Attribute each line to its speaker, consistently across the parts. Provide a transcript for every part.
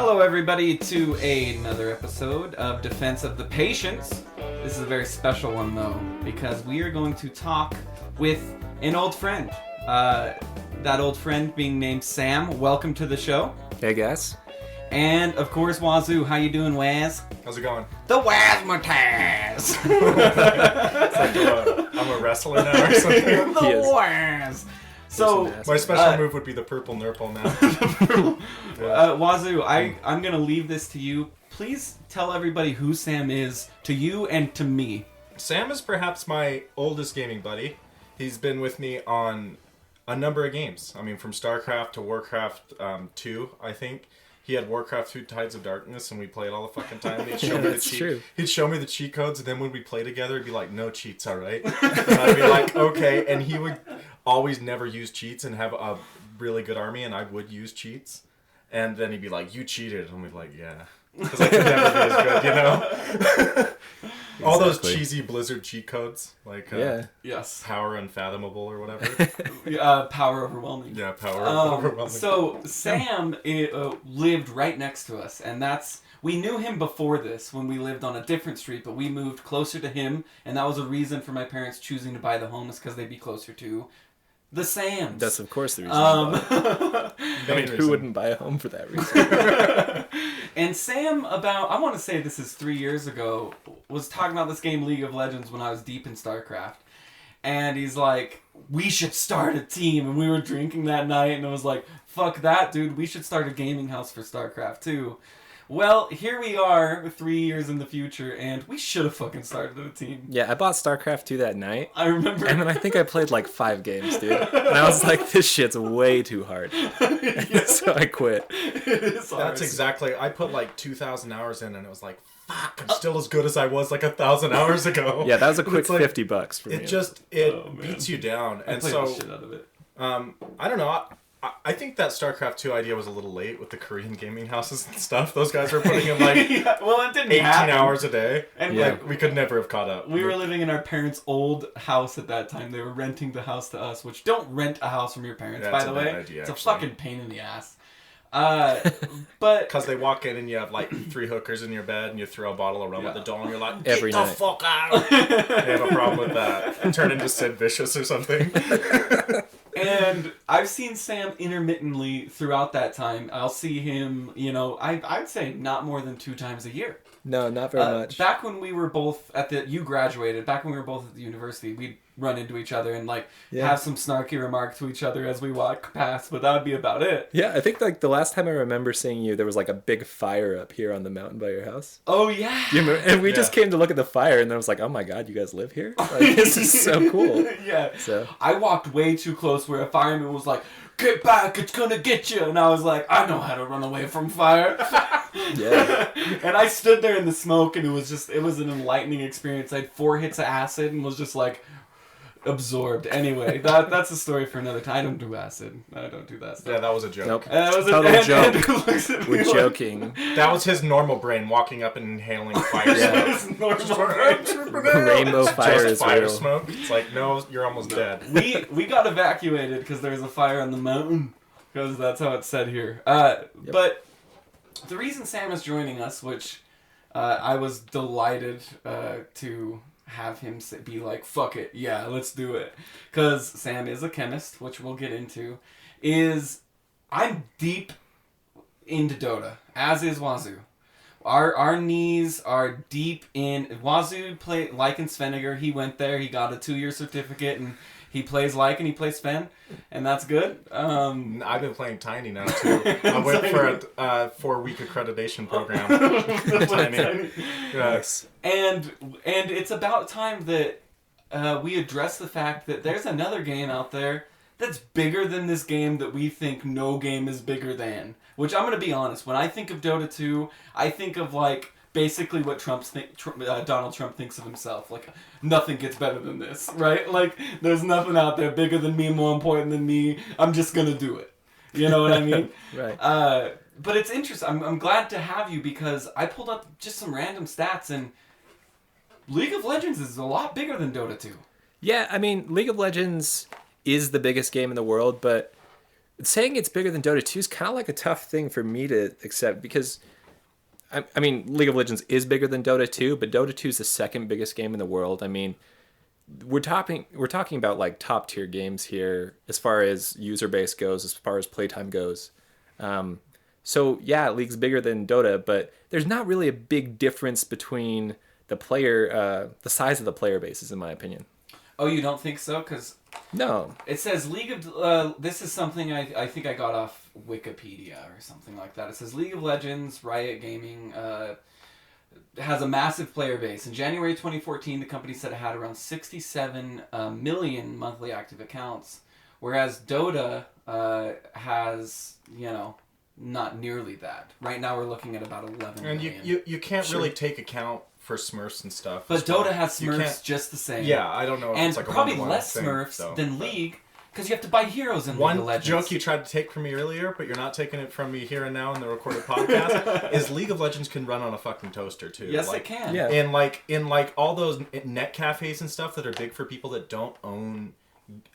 Speaker 1: Hello everybody to another episode of Defense of the Patients. This is a very special one though, because we are going to talk with an old friend. That old friend being named Sam. Welcome to the show.
Speaker 2: Hey guys.
Speaker 1: And of course Wazoo. How you doing, Waz?
Speaker 3: How's it going?
Speaker 1: The Wazmataz!
Speaker 3: It's like I'm a wrestler now or something.
Speaker 1: The Waz! So,
Speaker 3: my special move would be the purple nurple now.
Speaker 1: Wazoo, I'm going to leave this to you. Please tell everybody who Sam is, to you and to me.
Speaker 3: Sam is perhaps my oldest gaming buddy. He's been with me on a number of games. I mean, from StarCraft to Warcraft 2, I think. He had Warcraft 2 Tides of Darkness, and we played all the fucking time. He'd show me the cheat. He'd show me the cheat codes, and then when we play together, he'd be like, "No cheats, all right?" And I'd be like, "Okay." And he would always never use cheats and have a really good army, and I would use cheats. And then he'd be like, "You cheated," and we'd be like, "Yeah," because I could never be as good, you know. All those cheesy Blizzard cheat codes, like
Speaker 1: yes,
Speaker 3: power unfathomable or whatever.
Speaker 1: Power overwhelming.
Speaker 3: Yeah, power overwhelming.
Speaker 1: So Sam lived right next to us, and we knew him before this when we lived on a different street, but we moved closer to him, and that was a reason for my parents choosing to buy the home, is because they'd be closer to the Sams.
Speaker 2: That's of course the reason. I mean, who wouldn't buy a home for that reason?
Speaker 1: And Sam, I want to say this is 3 years ago, was talking about this game League of Legends when I was deep in StarCraft. And he's like, "We should start a team." And we were drinking that night, and I was like, "Fuck that, dude. We should start a gaming house for StarCraft too." Well, here we are 3 years in the future, and we should have fucking started a team.
Speaker 2: Yeah, I bought StarCraft 2 that night.
Speaker 1: I remember.
Speaker 2: And then I think I played like 5 games, dude. And I was like, this shit's way too hard. So I quit.
Speaker 1: It is hard.
Speaker 3: That's exactly. I put like 2,000 hours in, and it was like, fuck, I'm still as good as I was like 1,000 hours ago.
Speaker 2: Yeah, that was a quick
Speaker 3: like,
Speaker 2: $50 for me.
Speaker 3: It beats you down. And so,
Speaker 1: the shit out of it.
Speaker 3: I don't know. I think that StarCraft 2 idea was a little late with the Korean gaming houses and stuff. Those guys were putting in like
Speaker 1: well, it didn't
Speaker 3: 18
Speaker 1: happen.
Speaker 3: hours a day.
Speaker 1: And
Speaker 3: like we could never have caught up.
Speaker 1: We were living in our parents' old house at that time. They were renting the house to us, which don't rent a house from your parents, by the way.
Speaker 3: Idea,
Speaker 1: it's
Speaker 3: actually.
Speaker 1: a fucking pain in the ass. But
Speaker 3: because they walk in and you have like 3 hookers in your bed and you throw a bottle of rum at the door and you're like, "Get
Speaker 2: Every
Speaker 3: the
Speaker 2: night.
Speaker 3: fuck out!" They have a problem with that. Turn into Sid Vicious or something.
Speaker 1: And I've seen Sam intermittently throughout that time. I'll see him, I'd say not more than 2 times a year.
Speaker 2: No, not very much.
Speaker 1: Back when we were both you graduated, back when we were both at the university, we'd run into each other and have some snarky remark to each other as we walk past, but that would be about it.
Speaker 2: Yeah, I think like the last time I remember seeing you, there was like a big fire up here on the mountain by your house.
Speaker 1: Oh, yeah.
Speaker 2: You remember? And we just came to look at the fire, and then I was like, oh my god, you guys live here? Like, this is so cool.
Speaker 1: Yeah.
Speaker 2: So
Speaker 1: I walked way too close where a fireman was like, "Get back, it's gonna get you." And I was like, I know how to run away from fire.
Speaker 2: yeah.
Speaker 1: And I stood there in the smoke, and it was an enlightening experience. I had 4 hits of acid and was just like absorbed. Anyway, that's a story for another time. I don't do acid. I don't do that stuff.
Speaker 3: Yeah, that was a joke.
Speaker 2: Nope.
Speaker 1: That was
Speaker 2: Total joke.
Speaker 1: joke.
Speaker 2: We're joking.
Speaker 3: That was his normal brain walking up and inhaling fire smoke.
Speaker 2: Rainbow fire
Speaker 3: Just
Speaker 2: is
Speaker 3: fire
Speaker 2: real.
Speaker 3: smoke. It's like, no, you're almost dead.
Speaker 1: We got evacuated because there was a fire on the mountain, because that's how it's said here. But the reason Sam is joining us, which I was delighted to have him be like, "Fuck it, yeah, let's do it," because Sam is a chemist, which we'll get into, is I'm deep into Dota, as is Wazoo. Our knees are deep in... Wazoo played Lycan Sveniger. He went there. He got a 2-year certificate, and he plays Lycan, he plays Sven, and that's good.
Speaker 3: I've been playing Tiny now, too. I went for a 4-week accreditation program. Tiny.
Speaker 2: Yes.
Speaker 1: And it's about time that we address the fact that there's another game out there that's bigger than this game that we think no game is bigger than. Which, I'm going to be honest, when I think of Dota 2, I think of, like, basically what Donald Trump thinks of himself. Like, nothing gets better than this, right? Like, there's nothing out there bigger than me, more important than me. I'm just going to do it. You know what I mean?
Speaker 2: Right.
Speaker 1: But it's interesting. I'm glad to have you, because I pulled up just some random stats, and League of Legends is a lot bigger than Dota 2.
Speaker 2: Yeah, I mean, League of Legends is the biggest game in the world, but saying it's bigger than Dota 2 is kind of like a tough thing for me to accept because, I mean, League of Legends is bigger than Dota 2, but Dota 2 is the second biggest game in the world. I mean, we're talking about like top tier games here as far as user base goes, as far as playtime goes. So yeah, League's bigger than Dota, but there's not really a big difference between the size of the player bases, in my opinion.
Speaker 1: Oh, you don't think so? Because
Speaker 2: no,
Speaker 1: it says League of... this is something I think I got off Wikipedia or something like that. It says League of Legends, Riot Gaming, has a massive player base. In January 2014, the company said it had around 67 million monthly active accounts, whereas Dota has, not nearly that. Right now we're looking at about 11 million.
Speaker 3: And you can't really take account for Smurfs and stuff.
Speaker 1: But Dota has Smurfs just the same.
Speaker 3: Yeah, I don't know if
Speaker 1: and
Speaker 3: it's like a
Speaker 1: probably
Speaker 3: one-to-one
Speaker 1: less
Speaker 3: thing,
Speaker 1: Smurfs than League, because you have to buy heroes in League of Legends.
Speaker 3: One joke you tried to take from me earlier, but you're not taking it from me here and now in the recorded podcast, is League of Legends can run on a fucking toaster too.
Speaker 1: Yes, it can.
Speaker 2: Yeah.
Speaker 3: In all those net cafes and stuff that are big for people that don't own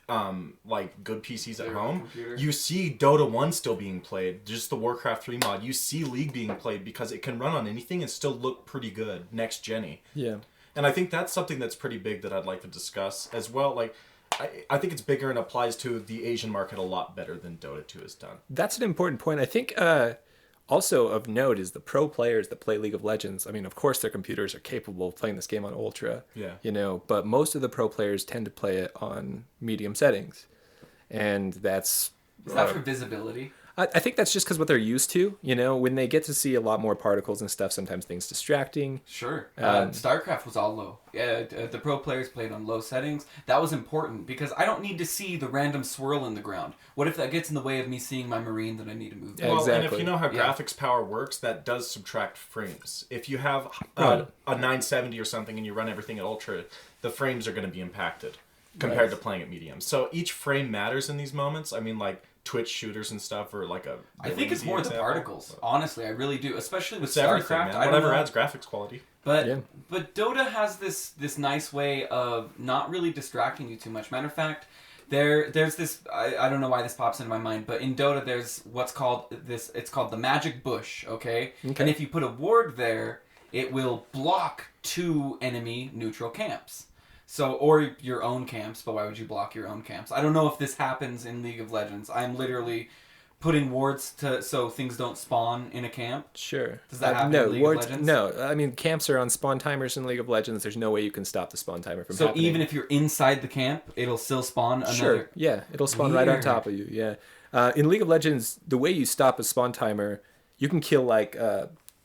Speaker 3: good PCs at home,
Speaker 1: computer.
Speaker 3: You see Dota 1 still being played, just the Warcraft 3 mod. You see League being played because it can run on anything and still look pretty good, next gen-y.
Speaker 2: Yeah.
Speaker 3: And I think that's something that's pretty big that I'd like to discuss as well. Like, I think it's bigger and applies to the Asian market a lot better than Dota 2 has done.
Speaker 2: That's an important point. I think also of note is the pro players that play League of Legends. I mean, of course, their computers are capable of playing this game on Ultra.
Speaker 3: Yeah.
Speaker 2: But most of the pro players tend to play it on medium settings. And that's...
Speaker 1: Is that for visibility?
Speaker 2: I think that's just because what they're used to. When they get to see a lot more particles and stuff, sometimes things distracting.
Speaker 1: Sure. StarCraft was all low. The pro players played on low settings. That was important because I don't need to see the random swirl in the ground. What if that gets in the way of me seeing my Marine that I need to move?
Speaker 2: Yeah,
Speaker 3: well,
Speaker 2: exactly.
Speaker 3: And if you know how graphics power works, that does subtract frames. If you have a 970 or something and you run everything at Ultra, the frames are going to be impacted compared to playing at medium. So each frame matters in these moments. I mean, like Twitch shooters and stuff, or like a...
Speaker 1: I think it's more the particles. Honestly, I really do. Especially with
Speaker 3: it's everything,
Speaker 1: StarCraft.
Speaker 3: man. Whatever adds graphics quality.
Speaker 1: But Dota has this nice way of not really distracting you too much. Matter of fact, there's this... I don't know why this pops into my mind, but in Dota there's what's called this... It's called the magic bush, okay? And if you put a ward there, it will block 2 enemy neutral camps. So, or your own camps, but why would you block your own camps? I don't know if this happens in League of Legends. I'm literally putting wards so things don't spawn in a camp.
Speaker 2: Sure.
Speaker 1: Does that happen in League of Legends?
Speaker 2: No, I mean, camps are on spawn timers in League of Legends. There's no way you can stop the spawn timer from happening.
Speaker 1: So even if you're inside the camp, it'll still spawn another...
Speaker 2: Sure, yeah. It'll spawn right on top of you, yeah. In League of Legends, the way you stop a spawn timer, you can kill,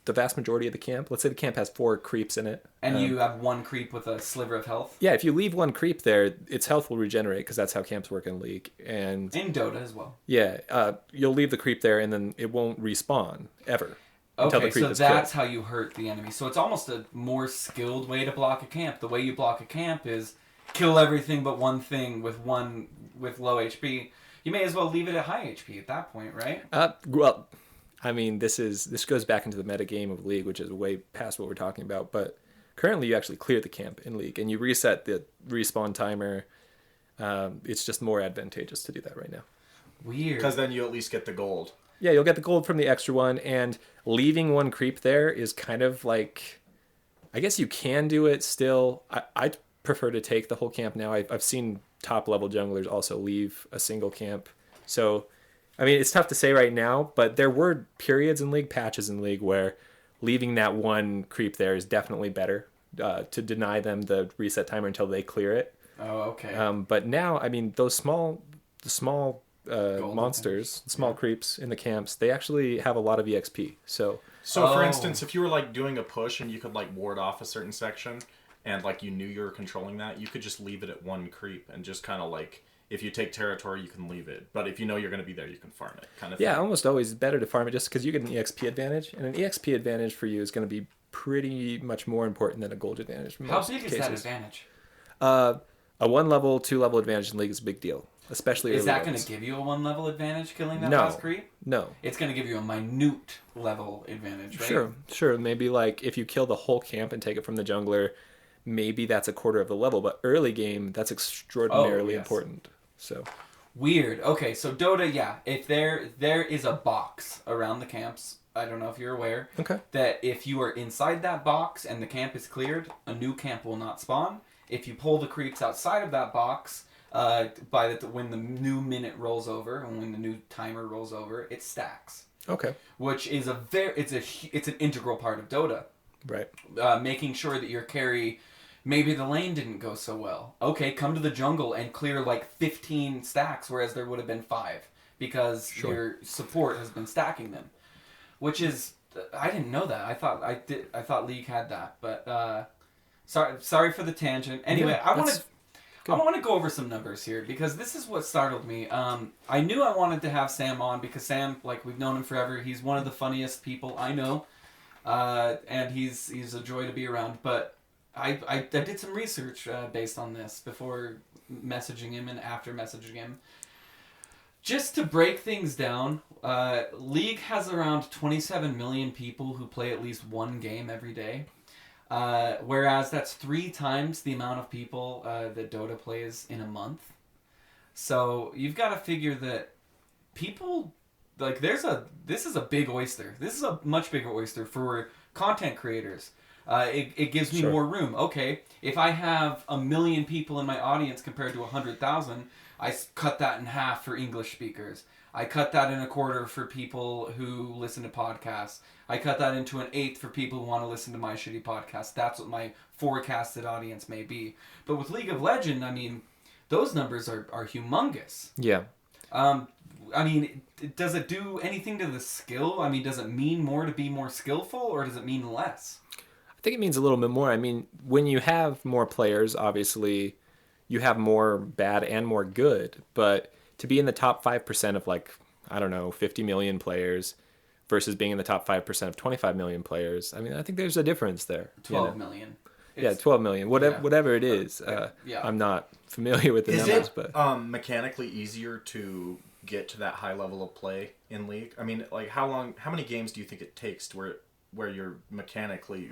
Speaker 2: the vast majority of the camp. Let's say the camp has 4 creeps in it.
Speaker 1: And you have 1 creep with a sliver of health?
Speaker 2: Yeah, if you leave 1 creep there, its health will regenerate because that's how camps work in League. And
Speaker 1: in Dota as well.
Speaker 2: Yeah, you'll leave the creep there and then it won't respawn ever. Until
Speaker 1: Okay,
Speaker 2: the creep
Speaker 1: so
Speaker 2: is
Speaker 1: that's
Speaker 2: killed.
Speaker 1: how you hurt the enemy. So it's almost a more skilled way to block a camp. The way you block a camp is kill everything but one thing with low HP. You may as well leave it at high HP at that point, right?
Speaker 2: Well, I mean, this goes back into the meta game of League, which is way past what we're talking about. But currently, you actually clear the camp in League, and you reset the respawn timer. It's just more advantageous to do that right now.
Speaker 1: Weird.
Speaker 3: Because then you at least get the gold.
Speaker 2: Yeah, you'll get the gold from the extra one, and leaving 1 creep there is kind of like... I guess you can do it still. I prefer to take the whole camp now. I've seen top-level junglers also leave a single camp. So... I mean, it's tough to say right now, but there were periods in League, patches in League, where leaving that 1 creep there is definitely better to deny them the reset timer until they clear it.
Speaker 1: Oh, okay.
Speaker 2: But now, I mean, the small monsters, the small creeps in the camps, they actually have a lot of EXP. So
Speaker 3: for instance, if you were doing a push and you could ward off a certain section, and you knew you were controlling that, you could just leave it at 1 creep and just kind of if you take territory, you can leave it. But if you know you're going to be there, you can farm it, kind of thing.
Speaker 2: Yeah, almost always better to farm it just because you get an EXP advantage. And an EXP advantage for you is going to be pretty much more important than a gold advantage.
Speaker 1: How big is that advantage?
Speaker 2: A 1-level, 2-level advantage in League is a big deal, especially
Speaker 1: Is that going to give you a 1-level advantage killing that
Speaker 2: No.
Speaker 1: last creep?
Speaker 2: No.
Speaker 1: It's going to give you a minute level advantage, right?
Speaker 2: Sure. Maybe if you kill the whole camp and take it from the jungler, maybe that's a quarter of the level. But early game, that's extraordinarily important. So...
Speaker 1: Weird. Okay, so Dota, yeah. If there is a box around the camps, I don't know if you're aware.
Speaker 2: Okay.
Speaker 1: That if you are inside that box and the camp is cleared, a new camp will not spawn. If you pull the creeps outside of that box, when the new minute rolls over and when the new timer rolls over, it stacks.
Speaker 2: Okay.
Speaker 1: Which is it's an integral part of Dota.
Speaker 2: Right.
Speaker 1: Making sure that your carry, maybe the lane didn't go so well. Okay, come to the jungle and clear like 15 stacks, whereas there would have been 5 because your support has been stacking them. Which is, I didn't know that. I thought League had that, but sorry for the tangent. Anyway, I want to go over some numbers here because this is what startled me. I knew I wanted to have Sam on because Sam, like we've known him forever. He's one of the funniest people I know, and he's a joy to be around. But I did some research based on this before messaging him and after messaging him. Just to break things down, League has around 27 million people who play at least one game every day. Whereas that's 3 times the amount of people that Dota plays in a month. So you've got to figure that people, like this is a big oyster. This is a much bigger oyster for content creators. It gives me more room. Okay, if I have 1 million people in my audience compared to 100,000, I cut that in half for English speakers. I cut that in a quarter for people who listen to podcasts. I cut that into an eighth for people who want to listen to my shitty podcast. That's what my forecasted audience may be. But with League of Legends, I mean, those numbers are humongous.
Speaker 2: Yeah.
Speaker 1: I mean, does it do anything to the skill? I mean, does it mean more to be more skillful, or does it mean less?
Speaker 2: I think it means a little bit more. I mean, when you have more players, obviously, you have more bad and more good. But to be in the top 5% of, like, I don't know, 50 million players versus being in the top 5% of 25 million players, I mean, I think there's a difference there.
Speaker 1: 12 million.
Speaker 2: Yeah, 12 million. Whatever it is. I'm not familiar with the numbers. But
Speaker 3: mechanically easier to get to that high level of play in League? I mean, like, how many games do you think it takes to where you're mechanically,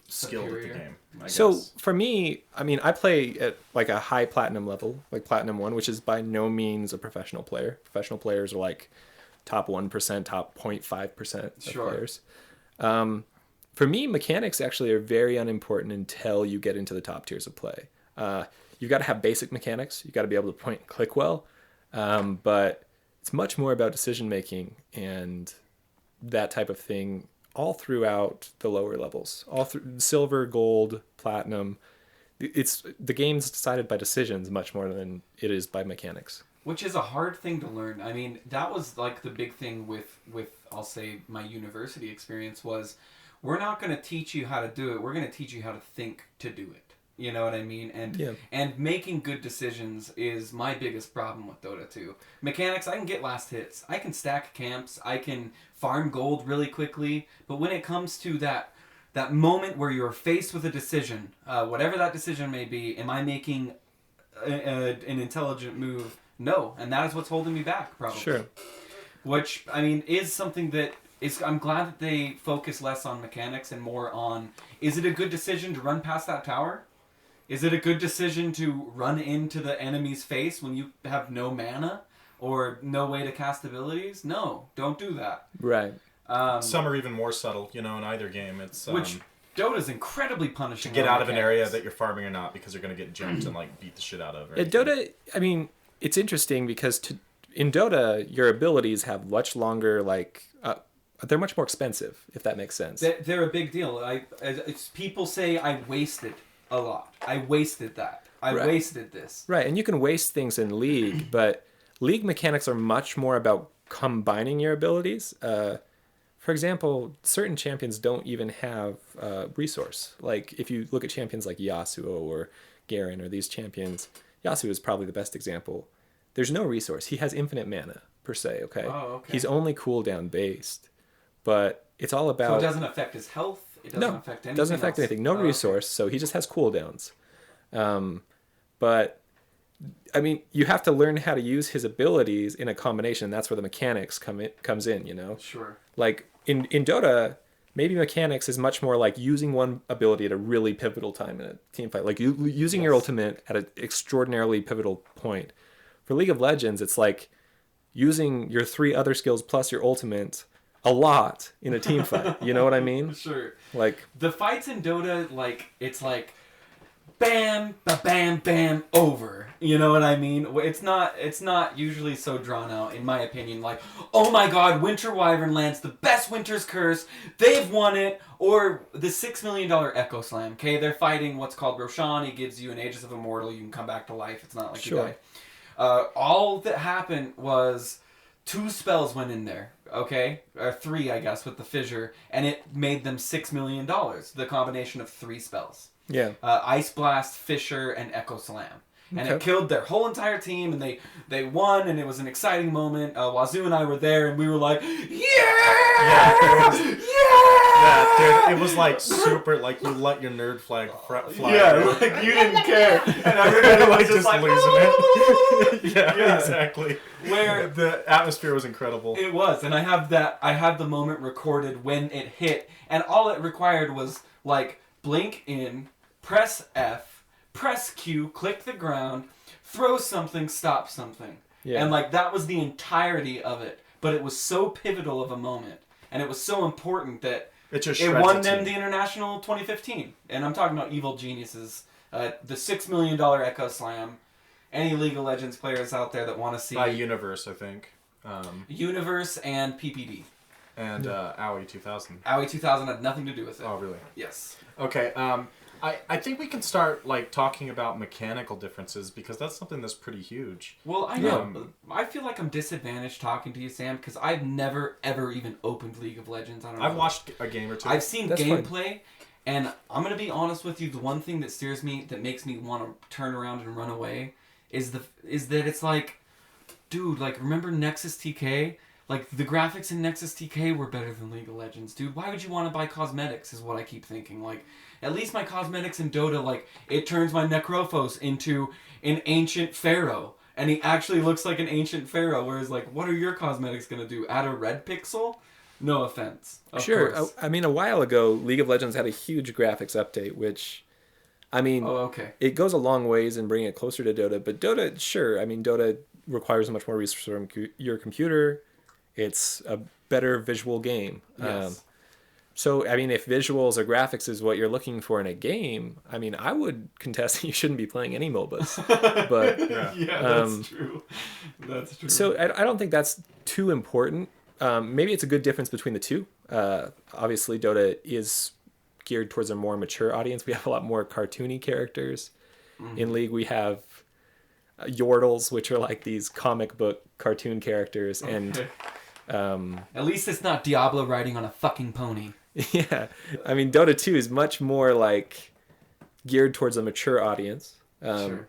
Speaker 3: skilled at the game?
Speaker 2: So for me, I mean, I play at like a high platinum level, like Platinum 1, which is by no means a professional player. Professional players are like top 1%, top 0.5% of players. For me, mechanics actually are very unimportant until you get into the top tiers of play. You've got to have basic mechanics. You've got to be able to point and click well. But it's much more about decision making and that type of thing all throughout the lower levels. All through silver, gold, platinum. The game's decided by decisions much more than it is by mechanics.
Speaker 1: Which is a hard thing to learn. I mean, that was like the big thing with I'll say my university experience was, we're not going to teach you how to do it. We're going to teach you how to think to do it. You know what I mean? And making good decisions is my biggest problem with Dota 2. Mechanics, I can get last hits. I can stack camps. I can farm gold really quickly. But when it comes to that moment where you're faced with a decision, whatever that decision may be, am I making an intelligent move? No. And that is what's holding me back, probably.
Speaker 2: Sure.
Speaker 1: Which, I mean, is something that I'm glad that they focus less on mechanics and more on, is it a good decision to run past that tower? Is it a good decision to run into the enemy's face when you have no mana or no way to cast abilities? No, don't do that.
Speaker 2: Right.
Speaker 3: Some are even more subtle, in either game. It's
Speaker 1: which Dota's incredibly punishing.
Speaker 3: To get out of an area that you're farming or not, because you're going to get jumped and like beat the shit out of.
Speaker 2: Dota, I mean, it's interesting because in Dota, your abilities have much longer, like, they're much more expensive, if that makes sense.
Speaker 1: They're a big deal. People say I wasted a lot. I wasted that. I wasted this.
Speaker 2: Right, and you can waste things in League, but League mechanics are much more about combining your abilities. For example, certain champions don't even have resource. Like, if you look at champions like Yasuo or Garen or these champions, Yasuo is probably the best example. There's no resource. He has infinite mana, per se, okay?
Speaker 1: Oh, okay.
Speaker 2: He's only cooldown based. But it's all about...
Speaker 1: So it doesn't affect his health? It doesn't affect anything?
Speaker 2: Doesn't affect anything. No resource, so he just has cooldowns. But, I mean, you have to learn how to use his abilities in a combination. That's where the mechanics comes in,
Speaker 1: Sure.
Speaker 2: Like, in Dota, maybe mechanics is much more like using one ability at a really pivotal time in a team fight, like using your ultimate at an extraordinarily pivotal point. For League of Legends, it's like using your 3 other skills plus your ultimate a lot in a team fight. You know what I mean?
Speaker 1: Sure.
Speaker 2: Like
Speaker 1: the fights in Dota, like it's like bam, bam, bam, over. You know what I mean? It's not usually so drawn out, in my opinion. Like, oh my God, Winter Wyvern lands the best Winter's Curse. They've won it. Or the $6 million Echo Slam. Okay, they're fighting what's called Roshan. He gives you an Aegis of Immortal. You can come back to life. It's not like you die. All that happened was 2 spells went in there. Okay, or 3, I guess, with the fissure, and it made them $6 million. The combination of 3 spells.
Speaker 2: Yeah.
Speaker 1: Ice Blast, Fissure, and Echo Slam. And it killed their whole entire team, and they won, and it was an exciting moment. Wazoo and I were there, and we were like, yeah!
Speaker 3: Yeah, dude, it was like super, like you let your nerd flag fly.
Speaker 1: Yeah, like you didn't care. And everybody was just like,
Speaker 3: losing it. Yeah, exactly.
Speaker 1: Where
Speaker 3: the atmosphere was incredible.
Speaker 1: It was, and I have the moment recorded when it hit, and all it required was like blink in, press F, press Q, click the ground, throw something, stop something. Yeah. And like that was the entirety of it. But it was so pivotal of a moment, and it was so important that it won them the International 2015. And I'm talking about Evil Geniuses, the $6 million Echo Slam. Any League of Legends players out there that want to see
Speaker 3: Universe, I think.
Speaker 1: Universe and PPD.
Speaker 3: And Owie 2000.
Speaker 1: Owie 2000 had nothing to do with it.
Speaker 3: Oh, really?
Speaker 1: Yes.
Speaker 3: Okay. I think we can start like talking about mechanical differences because that's something that's pretty huge.
Speaker 1: Well, I know. I feel like I'm disadvantaged talking to you, Sam, because I've never ever even opened League of Legends. I don't know.
Speaker 3: I've watched a game or two.
Speaker 1: I've seen gameplay, and I'm gonna be honest with you. The one thing that steers me, that makes me want to turn around and run away, is that it's like, dude, like remember Nexus TK? Like, the graphics in Nexus TK were better than League of Legends, dude. Why would you want to buy cosmetics, is what I keep thinking. Like, at least my cosmetics in Dota, like, it turns my Necrophos into an ancient pharaoh. And he actually looks like an ancient pharaoh, whereas, like, what are your cosmetics going to do? Add a red pixel? No offense.
Speaker 2: Sure. I mean, a while ago, League of Legends had a huge graphics update, which, I mean, it goes a long ways in bringing it closer to Dota. But Dota, sure. I mean, Dota requires much more resources from your computer. It's a better visual game.
Speaker 1: Yes.
Speaker 2: So, I mean, if visuals or graphics is what you're looking for in a game, I mean, I would contest that you shouldn't be playing any MOBAs. But
Speaker 1: that's true. That's true.
Speaker 2: So, I don't think that's too important. Maybe it's a good difference between the two. Obviously, Dota is geared towards a more mature audience. We have a lot more cartoony characters. Mm-hmm. In League, we have Yordles, which are like these comic book cartoon characters, and
Speaker 1: at least it's not Diablo riding on a fucking pony.
Speaker 2: Yeah, I mean Dota 2 is much more like geared towards a mature audience.
Speaker 1: Sure.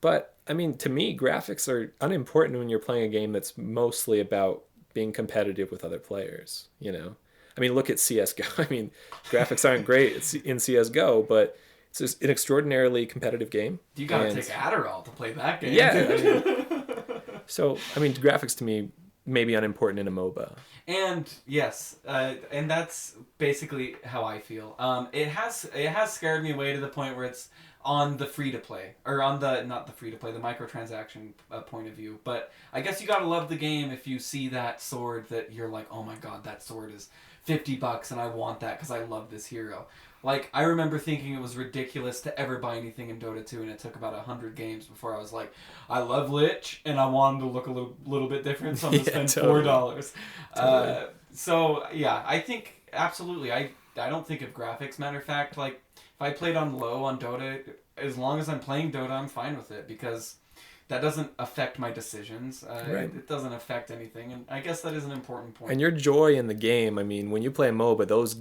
Speaker 2: But I mean, to me, graphics are unimportant when you're playing a game that's mostly about being competitive with other players. You know, I mean, look at CS:GO. I mean, graphics aren't great in CS:GO, but it's just an extraordinarily competitive game.
Speaker 1: You gotta take Adderall to play that game.
Speaker 2: Yeah. I mean, so, I mean, graphics to me may be unimportant in a MOBA.
Speaker 1: And yes, and that's basically how I feel. It has scared me away to the point where it's on the free to play, or on the not the free to play, the microtransaction point of view. But I guess you gotta love the game if you see that sword that you're like, oh my god, that sword is $50 and I want that because I love this hero. Like, I remember thinking it was ridiculous to ever buy anything in Dota 2, and it took about 100 games before I was like, I love Lich, and I want him to look a little bit different, so I'm going to spend $4. Totally. So, yeah, I think, absolutely, I don't think of graphics. Matter of fact, like, if I played on low on Dota, as long as I'm playing Dota, I'm fine with it, because that doesn't affect my decisions.
Speaker 2: Right.
Speaker 1: It doesn't affect anything, and I guess that is an important point.
Speaker 2: And your joy in the game, I mean, when you play a MOBA, those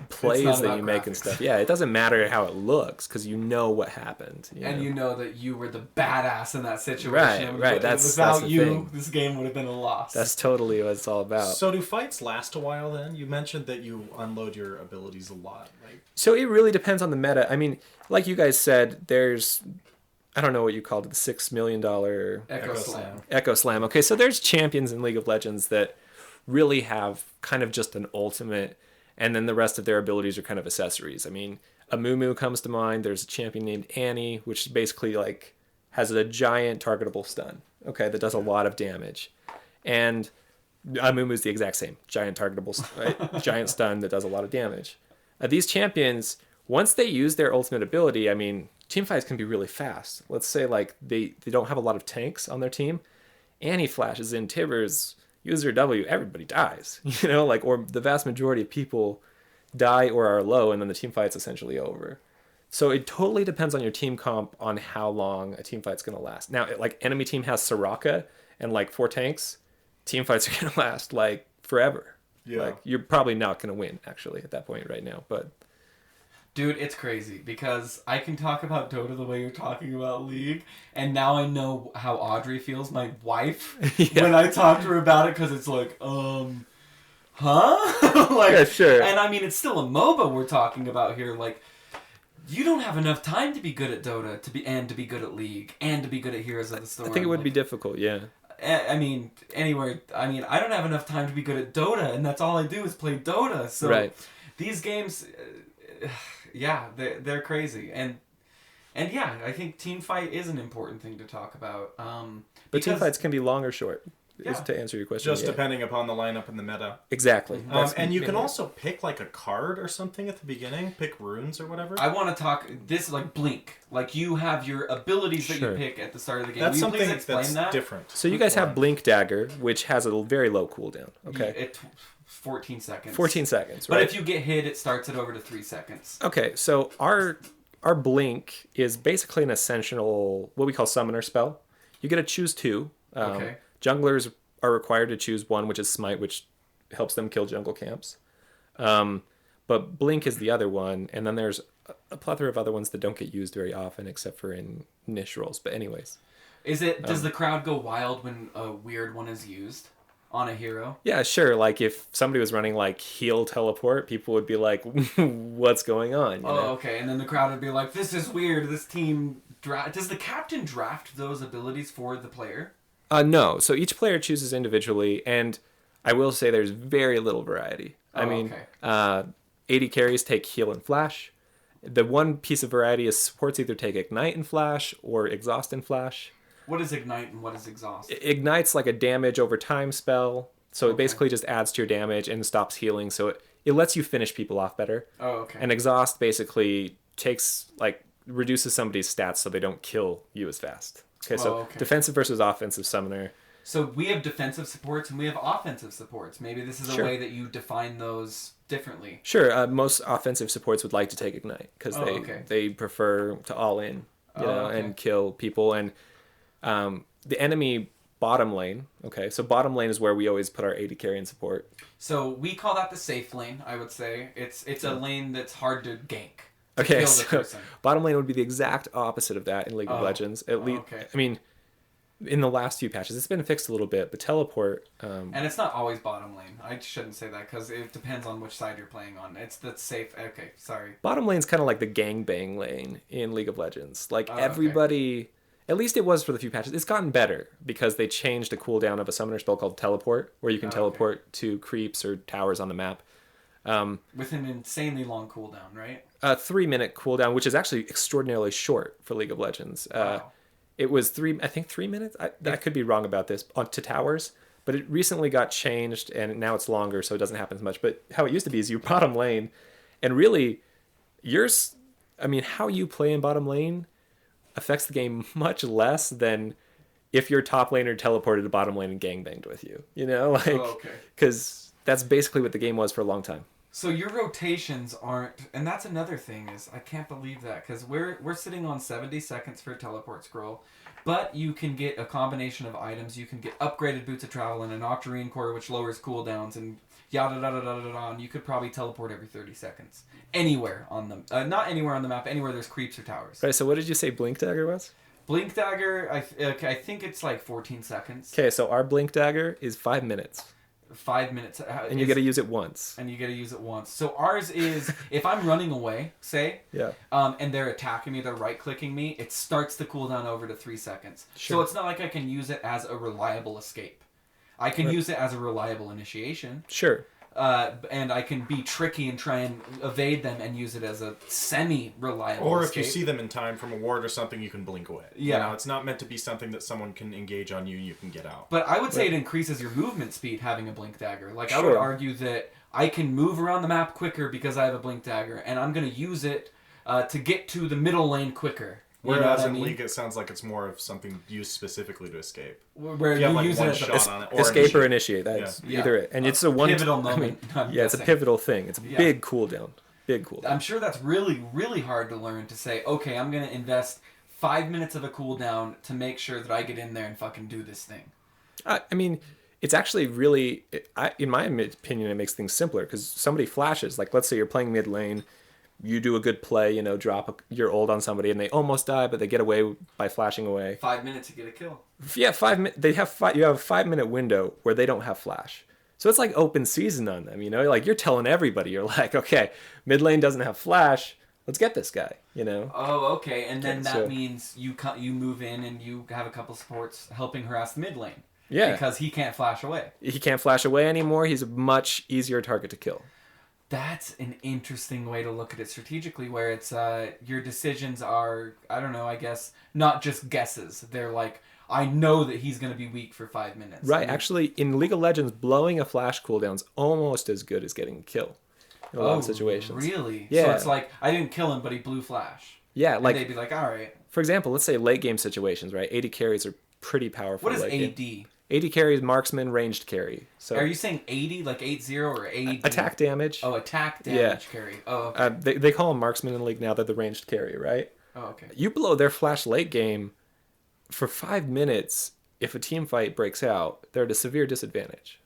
Speaker 2: plays that you make
Speaker 1: graphics
Speaker 2: and stuff, yeah, it doesn't matter how it looks because you know what happened.
Speaker 1: And you know that you were the badass in that situation.
Speaker 2: Right.
Speaker 1: Without
Speaker 2: the
Speaker 1: you,
Speaker 2: thing.
Speaker 1: this game would have been a loss.
Speaker 2: That's totally what it's all about.
Speaker 3: So do fights last a while then? You mentioned that you unload your abilities a lot, right?
Speaker 2: So it really depends on the meta. I mean, like you guys said, there's, I don't know what you called it, the $6 million Echo Slam. Okay, so there's champions in League of Legends that really have kind of just an ultimate, and then the rest of their abilities are kind of accessories. I mean, a Moo comes to mind. There's a champion named Annie, which basically like has a giant targetable stun, okay, that does a lot of damage. And Moo is the exact same, giant targetable, right? Giant stun that does a lot of damage. These champions, once they use their ultimate ability, I mean, team fights can be really fast. Let's say like they don't have a lot of tanks on their team. Annie flashes in, Tibbers, user W, everybody dies, you know, like, or the vast majority of people die or are low, and then the team fight's essentially over. So it totally depends on your team comp on how long a team fight's going to last. Now, like, enemy team has Soraka and like 4 tanks, team fights are going to last like forever.
Speaker 3: Yeah.
Speaker 2: Like, you're probably not going to win actually at that point right now, but
Speaker 1: Dude, it's crazy because I can talk about Dota the way you're talking about League, and now I know how Audrey feels, my wife, when I talk to her about it, because it's like, huh? Like,
Speaker 2: yeah, sure.
Speaker 1: And I mean, it's still a MOBA we're talking about here. Like, you don't have enough time to be good at Dota, to be good at League, and to be good at Heroes of the Storm.
Speaker 2: I think it would be difficult, yeah.
Speaker 1: I mean, anywhere. I mean, I don't have enough time to be good at Dota, and that's all I do is play Dota. So
Speaker 2: right.
Speaker 1: These games, yeah, they're crazy, and yeah, I think team fight is an important thing to talk about.
Speaker 2: But team fights can be long or short.
Speaker 1: Yeah.
Speaker 2: To answer your question,
Speaker 3: Just depending upon the lineup and the meta.
Speaker 2: Exactly.
Speaker 3: And you can also pick like a card or something at the beginning, pick runes or whatever.
Speaker 1: I want to talk this like Blink. Like you have your abilities that you pick at the start of the game.
Speaker 3: That's
Speaker 1: Will you
Speaker 3: something
Speaker 1: please explain
Speaker 3: that's
Speaker 1: that?
Speaker 3: different.
Speaker 2: So you guys have Blink Dagger, which has a very low cooldown. Okay.
Speaker 1: 14 seconds.
Speaker 2: 14 seconds, right?
Speaker 1: But if you get hit, it starts it over to 3 seconds.
Speaker 2: Okay, so our Blink is basically an essential, what we call summoner spell. You get to choose 2.
Speaker 1: Okay.
Speaker 2: Junglers are required to choose 1, which is Smite, which helps them kill jungle camps. But Blink is the other one, and then there's a plethora of other ones that don't get used very often, except for in niche roles. But anyways.
Speaker 1: Does the crowd go wild when a weird one is used on a hero?
Speaker 2: Yeah, sure. Like if somebody was running like heal teleport, people would be like, what's going on? You know?
Speaker 1: Okay. And then the crowd would be like, this is weird. This team... Does the captain draft those abilities for the player?
Speaker 2: No. So each player chooses individually, and I will say there's very little variety.
Speaker 1: Okay.
Speaker 2: 80 carries take heal and flash. The one piece of variety is supports either take ignite and flash or exhaust and flash.
Speaker 1: What is ignite and what is exhaust?
Speaker 2: Ignite's like a damage over time spell, so it basically just adds to your damage and stops healing, so it lets you finish people off better.
Speaker 1: Oh, okay.
Speaker 2: And exhaust basically reduces somebody's stats so they don't kill you as fast. Okay, so defensive versus offensive summoner.
Speaker 1: So we have defensive supports and we have offensive supports. Maybe this is a way that you define those differently.
Speaker 2: Sure. Most offensive supports would like to take ignite because they prefer to all in, and kill people. And the enemy bottom lane. Okay, so bottom lane is where we always put our 80 carry and support.
Speaker 1: So we call that the safe lane. I would say it's a lane that's hard to gank.
Speaker 2: Okay, so bottom lane would be the exact opposite of that in League of Legends. At least, I mean, in the last few patches, it's been fixed a little bit, but teleport...
Speaker 1: and it's not always bottom lane. I shouldn't say that, because it depends on which side you're playing on. It's the safe... Okay, sorry.
Speaker 2: Bottom lane's kind of like the gangbang lane in League of Legends. Like, everybody... At least it was for the few patches. It's gotten better, because they changed the cooldown of a summoner spell called Teleport, where you can teleport to creeps or towers on the map.
Speaker 1: With an insanely long cooldown, right?
Speaker 2: A 3-minute cooldown, which is actually extraordinarily short for League of Legends.
Speaker 1: Wow.
Speaker 2: It was 3 minutes. I could be wrong about this to towers, but it recently got changed and now it's longer, so it doesn't happen as much. But how it used to be is you bottom lane, and really, how you play in bottom lane affects the game much less than if your top laner teleported to bottom lane and gangbanged with you. You know, because that's basically what the game was for a long time.
Speaker 1: So your rotations aren't, and that's another thing is I can't believe that because we're sitting on 70 seconds for a teleport scroll, but you can get a combination of items. You can get upgraded boots of travel and an octarine core which lowers cooldowns and yada yada yada yada. And you could probably teleport every 30 seconds anywhere on them, not anywhere on the map, anywhere there's creeps or towers.
Speaker 2: Right. So what did you say Blink Dagger was?
Speaker 1: Blink Dagger, I think it's like 14 seconds.
Speaker 2: Okay, so our Blink Dagger is 5 minutes.
Speaker 1: 5 minutes.
Speaker 2: And you got to use it once.
Speaker 1: And you got to use it once. So ours is, if I'm running away, say, and they're attacking me, they're right-clicking me, it starts the cooldown over to 3 seconds. Sure. So it's not like I can use it as a reliable escape. I can use it as a reliable initiation.
Speaker 2: Sure.
Speaker 1: and I can be tricky and try and evade them and use it as a semi-reliable
Speaker 3: Or
Speaker 1: escape.
Speaker 3: if you see them in time from a ward or something, you can blink away.
Speaker 1: Yeah.
Speaker 3: You know, it's not meant to be something that someone can engage on you and you can get out.
Speaker 1: But I would say it increases your movement speed having a blink dagger. Like, I would
Speaker 2: Sure.
Speaker 1: argue that I can move around the map quicker because I have a blink dagger, and I'm going to use it to get to the middle lane quicker. You know
Speaker 3: Whereas
Speaker 1: what I
Speaker 3: in
Speaker 1: mean?
Speaker 3: League, it sounds like it's more of something used specifically to escape.
Speaker 1: Where
Speaker 3: If you have, like,
Speaker 1: use
Speaker 3: one
Speaker 1: it as
Speaker 3: shot
Speaker 1: a
Speaker 3: on it, or
Speaker 2: Escape or initiate. That's
Speaker 1: Yeah.
Speaker 2: either it. And it's a one
Speaker 1: pivotal
Speaker 2: I
Speaker 1: moment.
Speaker 2: mean,
Speaker 1: I'm
Speaker 2: yeah, it's a
Speaker 1: guessing.
Speaker 2: pivotal thing. It's a
Speaker 1: Yeah.
Speaker 2: big cooldown. Big cooldown.
Speaker 1: I'm sure that's really, really hard to learn to say, okay, I'm going to invest 5 minutes of a cooldown to make sure that I get in there and fucking do this thing.
Speaker 2: I mean, it's actually really, in my opinion, it makes things simpler because somebody flashes. Like, let's say you're playing mid lane, you do a good play, you know, drop your ult on somebody, and they almost die, but they get away by flashing away.
Speaker 1: 5 minutes to get a kill.
Speaker 2: Yeah, 5 minutes. You have a 5-minute window where they don't have flash. So it's like open season on them, you know. Like, you're telling everybody, you're like, okay, mid lane doesn't have flash. Let's get this guy, you know.
Speaker 1: Oh, okay, and then that
Speaker 2: so-
Speaker 1: means you move in and you have a couple supports helping harass the mid lane.
Speaker 2: Yeah.
Speaker 1: Because he can't flash away.
Speaker 2: He can't flash away anymore. He's a much easier target to kill.
Speaker 1: That's an interesting way to look at it strategically, where it's your decisions are, I don't know, I guess, not just guesses. They're like, I know that he's going to be weak for 5 minutes.
Speaker 2: Right.
Speaker 1: And-
Speaker 2: Actually, in League of Legends, blowing a flash cooldown's almost as good as getting a kill in a lot of situations.
Speaker 1: Really?
Speaker 2: Yeah.
Speaker 1: So it's like, I didn't kill him, but he blew flash.
Speaker 2: Yeah,
Speaker 1: And
Speaker 2: like,
Speaker 1: they'd be like, all right.
Speaker 2: for example, let's say late game situations, right? AD carries are pretty powerful.
Speaker 1: What is
Speaker 2: late game.
Speaker 1: AD?
Speaker 2: AD carries marksman, ranged carry. So
Speaker 1: Are you saying 80, like 80 or AD?
Speaker 2: attack damage.
Speaker 1: Oh, attack damage carry. Oh, okay.
Speaker 2: They call them marksman in League now. They're the ranged carry, right?
Speaker 1: Oh, okay.
Speaker 2: You blow their flash late game for 5 minutes. If a team fight breaks out, they're at a severe disadvantage.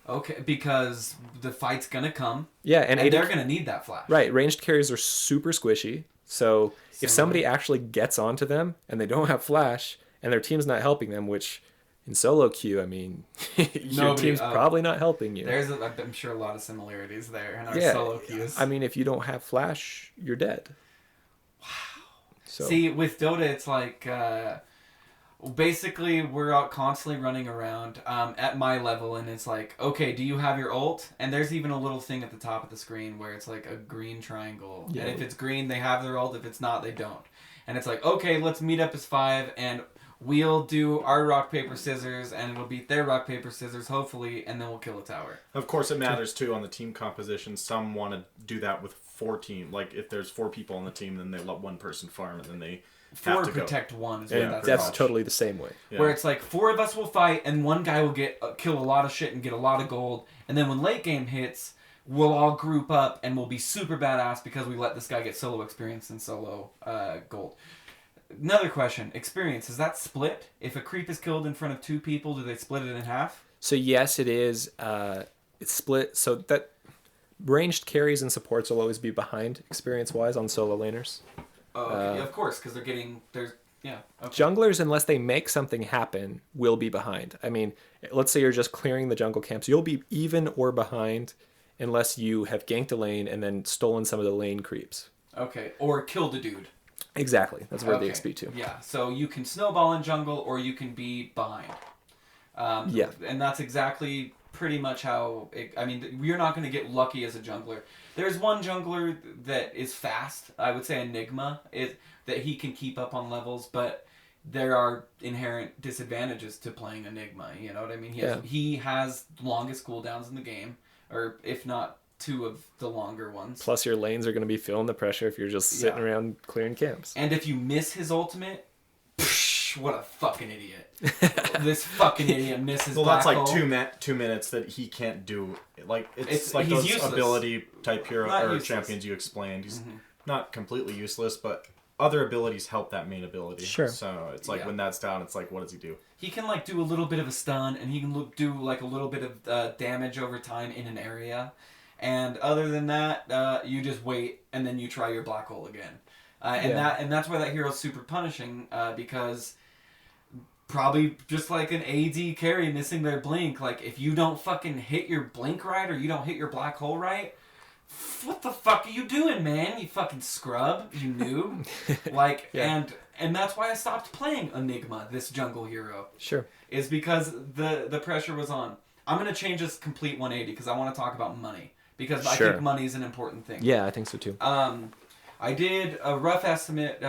Speaker 1: Okay, because the fight's gonna come.
Speaker 2: Yeah,
Speaker 1: And
Speaker 2: AD
Speaker 1: they're gonna need that flash.
Speaker 2: Right, ranged carries are super squishy. So if
Speaker 1: Similar.
Speaker 2: somebody actually gets onto them and they don't have flash and their team's not helping them, which in solo queue, I mean, your
Speaker 1: Nobody-
Speaker 2: team's probably not helping you.
Speaker 1: I'm sure a lot of similarities there in our
Speaker 2: Yeah,
Speaker 1: solo queues.
Speaker 2: I mean, if you don't have flash, you're dead. Wow. So
Speaker 1: See, with Dota, it's like basically we're out constantly running around at my level, and it's like, okay, do you have your ult? And there's even a little thing at the top of the screen where it's like a green triangle.
Speaker 2: Yeah.
Speaker 1: And if it's green, they have their ult. If it's not, they don't. And it's like, okay, let's meet up as 5, and we'll do our rock, paper, scissors, and we'll beat their rock, paper, scissors, hopefully, and then we'll kill a tower.
Speaker 3: Of course, it matters too on the team composition. Some want to do that with 4 teams. Like if there's 4 people on the team, then they let one person farm, and then they
Speaker 1: Four
Speaker 3: have to go.
Speaker 1: protect one is
Speaker 3: Yeah,
Speaker 1: what that's
Speaker 2: that's
Speaker 1: called.
Speaker 2: totally the same way.
Speaker 3: Yeah.
Speaker 1: Where it's like 4 of us will fight, and one guy will kill a lot of shit and get a lot of gold, and then when late game hits, we'll all group up and we'll be super badass because we let this guy get solo experience and solo gold. Another question: experience, is that split? If a creep is killed in front of 2 people, do they split it in half?
Speaker 2: So yes, it is. It's split. So that ranged carries and supports will always be behind experience-wise on solo laners.
Speaker 1: Oh, okay. Of course, because yeah. Okay.
Speaker 2: Junglers, unless they make something happen, will be behind. I mean, let's say you're just clearing the jungle camps. You'll be even or behind unless you have ganked a lane and then stolen some of the lane creeps.
Speaker 1: Okay, or killed a dude.
Speaker 2: Exactly. That's where
Speaker 1: Okay.
Speaker 2: the XP to.
Speaker 1: Yeah, so you can snowball in jungle, or you can be behind.
Speaker 2: Yeah.
Speaker 1: And that's exactly pretty much how... you're not going to get lucky as a jungler. There's one jungler that is fast. I would say Enigma. That he can keep up on levels, but there are inherent disadvantages to playing Enigma. You know what I mean? He has longest cooldowns in the game, or if not 2 of the longer ones.
Speaker 2: Plus, your lanes are going to be feeling the pressure if you're just sitting
Speaker 1: Yeah.
Speaker 2: around clearing camps.
Speaker 1: And if you miss his ultimate, what a fucking idiot. This fucking idiot misses
Speaker 3: Well,
Speaker 1: black
Speaker 3: that's like
Speaker 1: hole.
Speaker 3: 2 minutes that he can't do. Like
Speaker 1: It's-
Speaker 3: like
Speaker 1: he's
Speaker 3: those
Speaker 1: useless.
Speaker 3: ability type hero
Speaker 1: Not
Speaker 3: or
Speaker 1: useless.
Speaker 3: champions you explained. He's not completely useless, but other abilities help that main ability.
Speaker 2: Sure.
Speaker 3: So it's like
Speaker 1: Yeah.
Speaker 3: when that's down, it's like, what does he do?
Speaker 1: He can like do a little bit of a stun, and he can do like a little bit of damage over time in an area. And other than that, you just wait, and then you try your black hole again. And that's why that hero's super punishing, because probably just like an AD carry missing their blink, like if you don't fucking hit your blink right, or you don't hit your black hole right, what the fuck are you doing, man? You fucking scrub, you noob. Like,
Speaker 2: Yeah.
Speaker 1: and that's why I stopped playing Enigma, this jungle hero,
Speaker 2: Sure.
Speaker 1: is because the pressure was on. I'm going to change this complete 180 because I want to talk about money. Because I
Speaker 2: Sure.
Speaker 1: think money is an important thing.
Speaker 2: Yeah, I think so too.
Speaker 1: I did a rough estimate.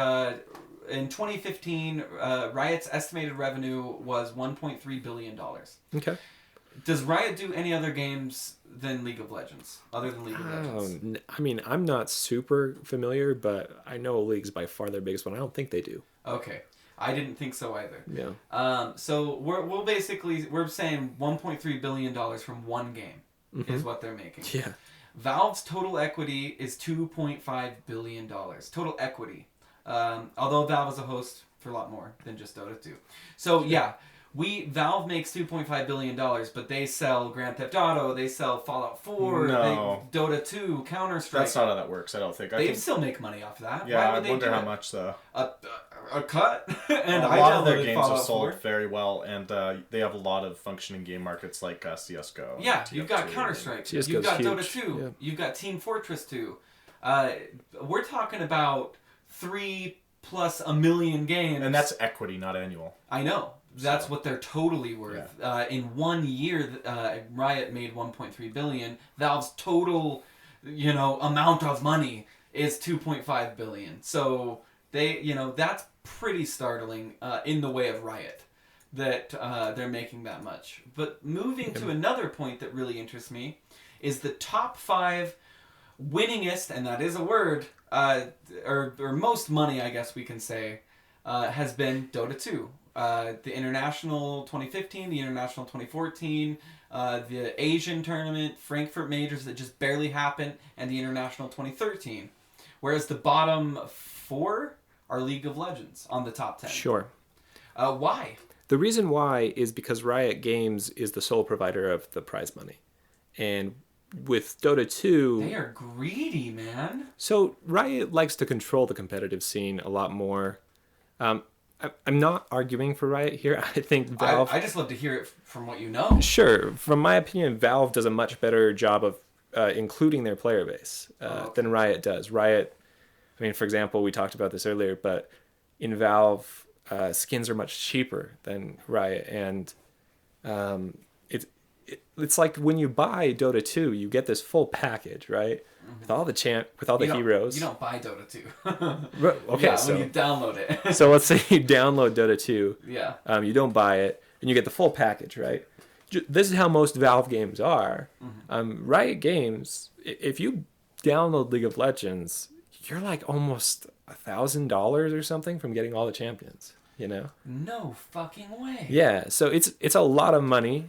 Speaker 1: In 2015, Riot's estimated revenue was $1.3 billion.
Speaker 2: Okay.
Speaker 1: Does Riot do any other games than League of Legends, other than League of Legends?
Speaker 2: I mean, I'm not super familiar, but I know League's by far their biggest one. I don't think they do.
Speaker 1: Okay. I didn't think so either.
Speaker 2: Yeah.
Speaker 1: So we're saying $1.3 billion from one game is what they're making.
Speaker 2: Yeah.
Speaker 1: Valve's total equity is $2.5 billion. Total equity. Although Valve is a host for a lot more than just Dota 2. So yeah, Valve makes $2.5 billion, but they sell Grand Theft Auto, they sell Fallout 4, Dota 2, Counter-Strike.
Speaker 3: That's not how that works, I don't think.
Speaker 1: They still make money off of that.
Speaker 3: Yeah,
Speaker 1: Why would
Speaker 3: I wonder how
Speaker 1: it?
Speaker 3: much, though.
Speaker 1: A cut? And
Speaker 3: A
Speaker 1: I
Speaker 3: lot of their
Speaker 1: downloaded
Speaker 3: games
Speaker 1: Fallout
Speaker 3: have sold
Speaker 1: 4.
Speaker 3: very well, and they have a lot of functioning game markets like CSGO.
Speaker 1: Yeah,
Speaker 3: and
Speaker 1: you've got
Speaker 3: TF2.
Speaker 1: Counter-Strike,
Speaker 2: CS:GO's
Speaker 1: you've got
Speaker 2: huge.
Speaker 1: Dota 2,
Speaker 2: Yeah.
Speaker 1: you've got Team Fortress 2. We're talking about 3+ a million games.
Speaker 3: And that's equity, not annual.
Speaker 1: I know. That's
Speaker 3: So,
Speaker 1: what they're totally worth. In 1 year, Riot made $1.3 billion. Valve's total, amount of money is $2.5 billion. So that's pretty startling in the way of Riot that they're making that much. But moving to another point that really interests me is the top 5 winningest, and that is a word, or most money, I guess we can say, has been Dota 2. The International 2015, the International 2014, the Asian Tournament, Frankfurt Majors that just barely happened, and the International 2013. Whereas the bottom 4 are League of Legends on the top 10.
Speaker 2: Sure.
Speaker 1: Why?
Speaker 2: The reason why is because Riot Games is the sole provider of the prize money. And with Dota 2...
Speaker 1: They are greedy, man.
Speaker 2: So Riot likes to control the competitive scene a lot more. I'm not arguing for Riot here. I think Valve...
Speaker 1: I just love to hear it from what you know.
Speaker 2: Sure. From my opinion, Valve does a much better job of including their player base than Riot does. Riot, I mean, for example, we talked about this earlier, but in Valve, skins are much cheaper than Riot. And it's like when you buy Dota 2, you get this full package, right? With all the heroes.
Speaker 1: You don't buy Dota 2.
Speaker 2: Okay,
Speaker 1: yeah,
Speaker 2: so
Speaker 1: when you download it.
Speaker 2: so let's say you download Dota 2.
Speaker 1: Yeah.
Speaker 2: You don't buy it, and you get the full package, right? This is how most Valve games are. Riot Games, if you download League of Legends, you're like almost $1,000 or something from getting all the champions.
Speaker 1: No fucking way.
Speaker 2: Yeah, so it's a lot of money.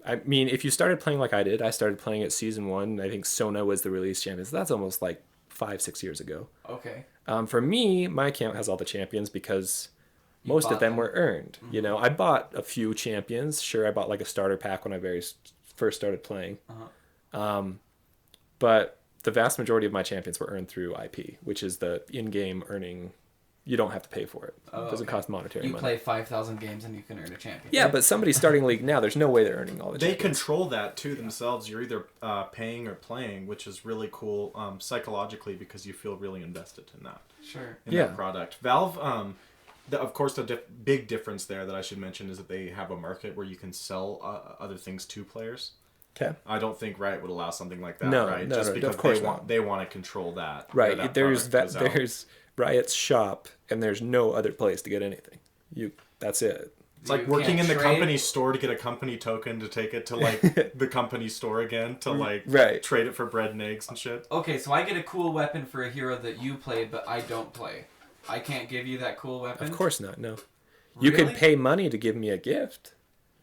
Speaker 2: I mean, if you started playing like I did, I started playing at Season 1. I think Sona was the release champion. So that's almost like 5-6 years ago.
Speaker 1: Okay.
Speaker 2: For me, my account has all the champions because most of them were earned. I bought a few champions. Sure, I bought like a starter pack when I first started playing. But the vast majority of my champions were earned through IP, which is the in-game earning. You don't have to pay for it. It doesn't cost monetary money.
Speaker 1: You play 5,000 games and you can earn a champion.
Speaker 2: Yeah, but somebody starting League now, there's no way they're earning all the
Speaker 3: They
Speaker 2: champions.
Speaker 3: control that to themselves. You're either paying or playing, which is really cool psychologically because you feel really invested in that.
Speaker 1: Sure.
Speaker 3: In that product. Valve, of course, the big difference there that I should mention is that they have a market where you can sell other things to players.
Speaker 2: Okay.
Speaker 3: I don't think Riot would allow something like that,
Speaker 2: No,
Speaker 3: right?
Speaker 2: no,
Speaker 3: Just
Speaker 2: no,
Speaker 3: because
Speaker 2: of course not.
Speaker 3: they want to control that.
Speaker 2: Right.
Speaker 3: That
Speaker 2: There's
Speaker 3: product goes out.
Speaker 2: there's Riot's shop, and there's no other place to get anything. That's it.
Speaker 3: It's like working in the company store to get a company token to take it to like the company store again to like trade it for bread and eggs and shit.
Speaker 1: Okay, so I get a cool weapon for a hero that you played, but I don't play. I can't give you that cool weapon?
Speaker 2: Of course not, no. You could pay money to give me a gift,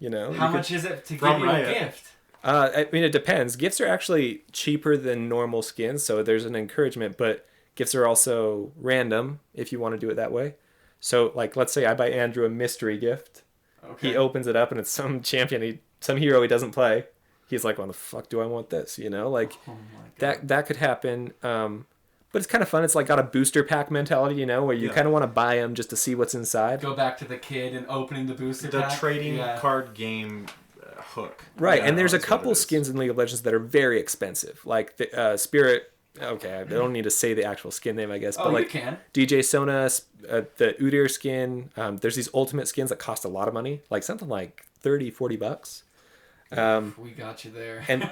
Speaker 1: How much is it to give you a gift?
Speaker 2: I mean, it depends. Gifts are actually cheaper than normal skins, so there's an encouragement, but gifts are also random if you want to do it that way. So, like, let's say I buy Andrew a mystery gift. Okay. He opens it up and it's some champion, some hero he doesn't play. He's like, "Why the fuck do I want this?" That could happen. But it's kind of fun. It's like got a booster pack mentality, where you kind of want to buy them just to see what's inside.
Speaker 1: Go back to the kid and opening the booster pack.
Speaker 3: The trading card game hook.
Speaker 2: Right, and there's a couple skins in League of Legends that are very expensive. Like the Spirit... Okay, I don't need to say the actual skin name, I guess. But like
Speaker 1: you can.
Speaker 2: DJ Sona, the Udyr skin. There's these ultimate skins that cost a lot of money. Like something like $30-$40.
Speaker 1: We got you there.
Speaker 2: And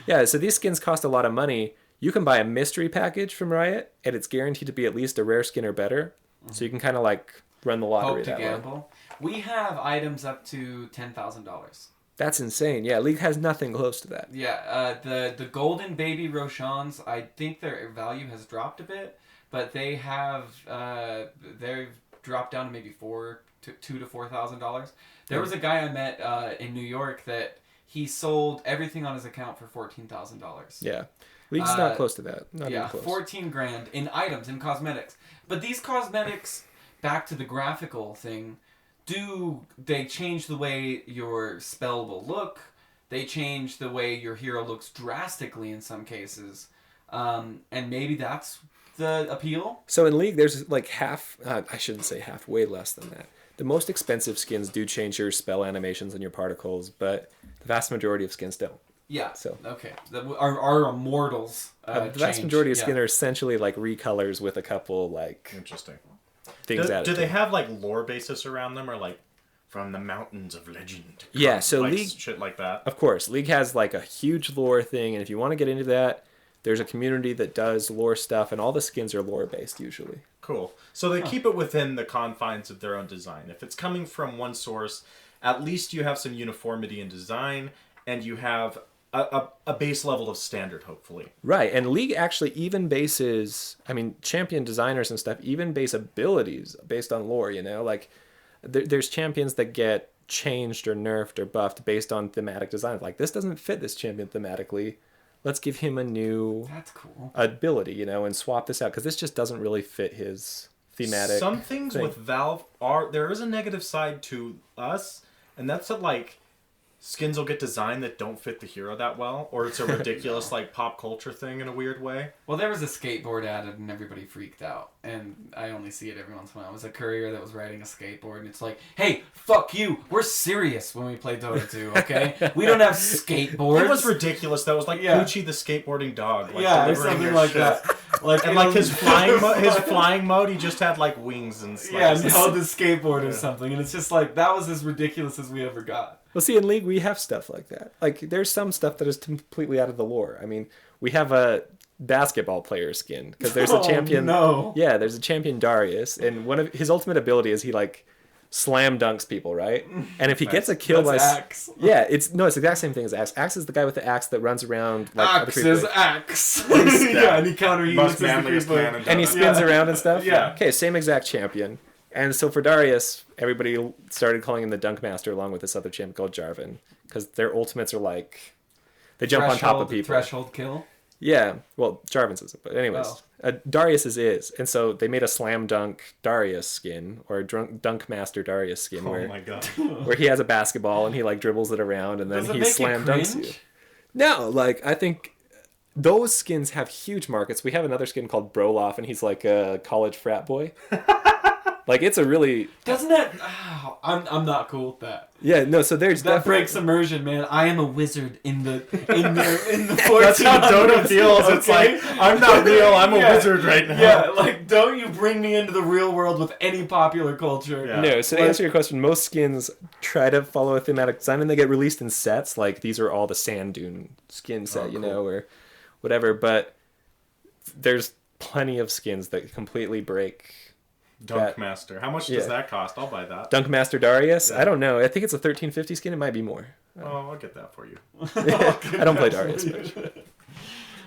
Speaker 2: yeah, so these skins cost a lot of money. You can buy a mystery package from Riot, and it's guaranteed to be at least a rare skin or better. So you can kind of like run the lottery
Speaker 1: Hope to
Speaker 2: that way.
Speaker 1: gamble. We have items up to $10,000.
Speaker 2: That's insane. Yeah, League has nothing close to that.
Speaker 1: Yeah, the golden baby Roshans, I think their value has dropped a bit, but they have they've dropped down to maybe $2,000 to $4,000. There was a guy I met in New York that he sold everything on his account for $14,000.
Speaker 2: Yeah, League's not close to that. Not
Speaker 1: Yeah,
Speaker 2: even close.
Speaker 1: 14 grand in items, in cosmetics. But these cosmetics, back to the graphical thing, they change the way your spell will look. They change the way your hero looks drastically in some cases. And maybe that's the appeal.
Speaker 2: So in League, there's like half, I shouldn't say half, way less than that. The most expensive skins do change your spell animations and your particles, but the vast majority of skins don't.
Speaker 1: Yeah.
Speaker 2: So
Speaker 1: okay. Our immortals.
Speaker 2: The vast majority of skins are essentially like recolors with a couple like
Speaker 3: Interesting.
Speaker 2: things added.
Speaker 3: Do they have like lore basis around them, or like from the mountains of legend?
Speaker 2: Yeah, so
Speaker 3: like,
Speaker 2: League,
Speaker 3: shit like that.
Speaker 2: of course, League has like a huge lore thing, and if you want to get into that, there's a community that does lore stuff, and all the skins are lore based usually.
Speaker 3: Cool. So they keep it within the confines of their own design. If it's coming from one source, at least you have some uniformity in design, and you have a base level of standard, hopefully.
Speaker 2: Right, and League actually even bases, I mean, champion designers and stuff even base abilities based on lore, you know? Like, there's champions that get changed or nerfed or buffed based on thematic design. Like, this doesn't fit this champion thematically. Let's give him a new
Speaker 1: That's cool.
Speaker 2: ability, you know, and swap this out, because this just doesn't really fit his thematic
Speaker 3: Some things
Speaker 2: thing.
Speaker 3: with Valve there is a negative side to us, and that's that, like, skins will get designed that don't fit the hero that well, or it's a ridiculous like pop culture thing in a weird way.
Speaker 1: Well, there was a skateboard added and everybody freaked out. And I only see it every once in a while. It was a courier that was riding a skateboard and it's like, hey, fuck you. We're serious when we play Dota 2, okay? We don't have skateboards.
Speaker 3: It was ridiculous. That was like Poochie the skateboarding dog. Like,
Speaker 1: yeah,
Speaker 3: delivering
Speaker 1: something
Speaker 3: your
Speaker 1: like
Speaker 3: shit.
Speaker 1: that. Like,
Speaker 3: And like his flying mode, he just had like wings and stuff.
Speaker 1: yeah, no, the skateboard or something. And it's just like, that was as ridiculous as we ever got.
Speaker 2: Well, see, in League, we have stuff like that. Like, there's some stuff that is completely out of the lore. I mean, we have a basketball player skin, because there's a champion.
Speaker 1: No.
Speaker 2: Yeah, there's a champion Darius, and one of his ultimate ability is he, like, slam dunks people, right? And if he gets a kill by...
Speaker 1: Axe.
Speaker 2: Yeah, it's the exact same thing as Axe. Axe is the guy with the axe that runs around like
Speaker 1: Axe is Axe. Yeah, and he counter
Speaker 3: Most manliest man in
Speaker 2: and he
Speaker 3: Dota.
Speaker 2: spins around and stuff.
Speaker 1: Yeah.
Speaker 2: Okay, same exact champion. And so for Darius, everybody started calling him the Dunk Master along with this other champion called Jarvan, because their ultimates are like they jump on top of people.
Speaker 1: Threshold kill.
Speaker 2: Yeah, well, Jarvan's isn't, but anyways, Darius's is, and so they made a slam dunk Darius skin or a dunk master Darius skin
Speaker 3: Oh my god.
Speaker 2: where he has a basketball and he like dribbles it around and then
Speaker 1: Does it
Speaker 2: he
Speaker 1: make
Speaker 2: slam
Speaker 1: you
Speaker 2: dunks
Speaker 1: cringe?
Speaker 2: you. No, like I think those skins have huge markets. We have another skin called Broloff, and he's like a college frat boy. Like it's a really
Speaker 1: Doesn't that? Oh, I'm not cool with that.
Speaker 2: yeah no. So there's
Speaker 1: That
Speaker 2: definitely
Speaker 1: breaks immersion, man. I am a wizard in the 1400s.
Speaker 3: That's how Dota feels. It's
Speaker 1: okay?
Speaker 3: like, I'm not real, I'm a
Speaker 1: Yeah.
Speaker 3: wizard right now.
Speaker 1: Yeah, like don't you bring me into the real world with any popular culture.
Speaker 3: Yeah.
Speaker 2: No, so to answer your question, most skins try to follow a thematic design and they get released in sets. Like these are all the Sand Dune skin set, you know, or whatever. But there's plenty of skins that completely break.
Speaker 3: Dunk Master. How much does that cost? I'll buy that.
Speaker 2: Dunk Master Darius? I don't know. I think it's a 1350 skin. It might be more.
Speaker 3: Oh, I'll get that for you.
Speaker 2: I don't play Darius much.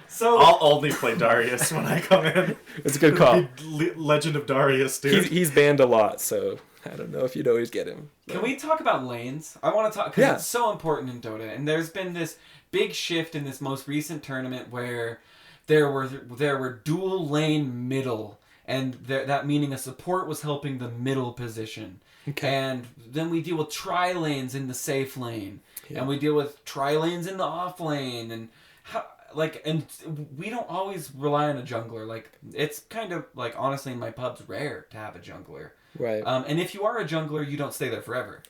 Speaker 1: So
Speaker 3: I'll only play Darius when I come in.
Speaker 2: It's a good call.
Speaker 3: Legend of Darius, dude.
Speaker 2: He's banned a lot, so I don't know if you'd always get him.
Speaker 1: can we talk about lanes? I want to talk because
Speaker 2: Yeah.
Speaker 1: it's so important in Dota, and there's been this big shift in this most recent tournament where there were dual lane middle. And that meaning a support was helping the middle position.
Speaker 2: Okay.
Speaker 1: And then we deal with tri-lanes in the safe lane.
Speaker 2: Yeah.
Speaker 1: And we deal with tri-lanes in the off lane. And and we don't always rely on a jungler. Like, it's kind of, like, honestly, in my pubs, rare to have a jungler.
Speaker 2: Right.
Speaker 1: And if you are a jungler, you don't stay there forever.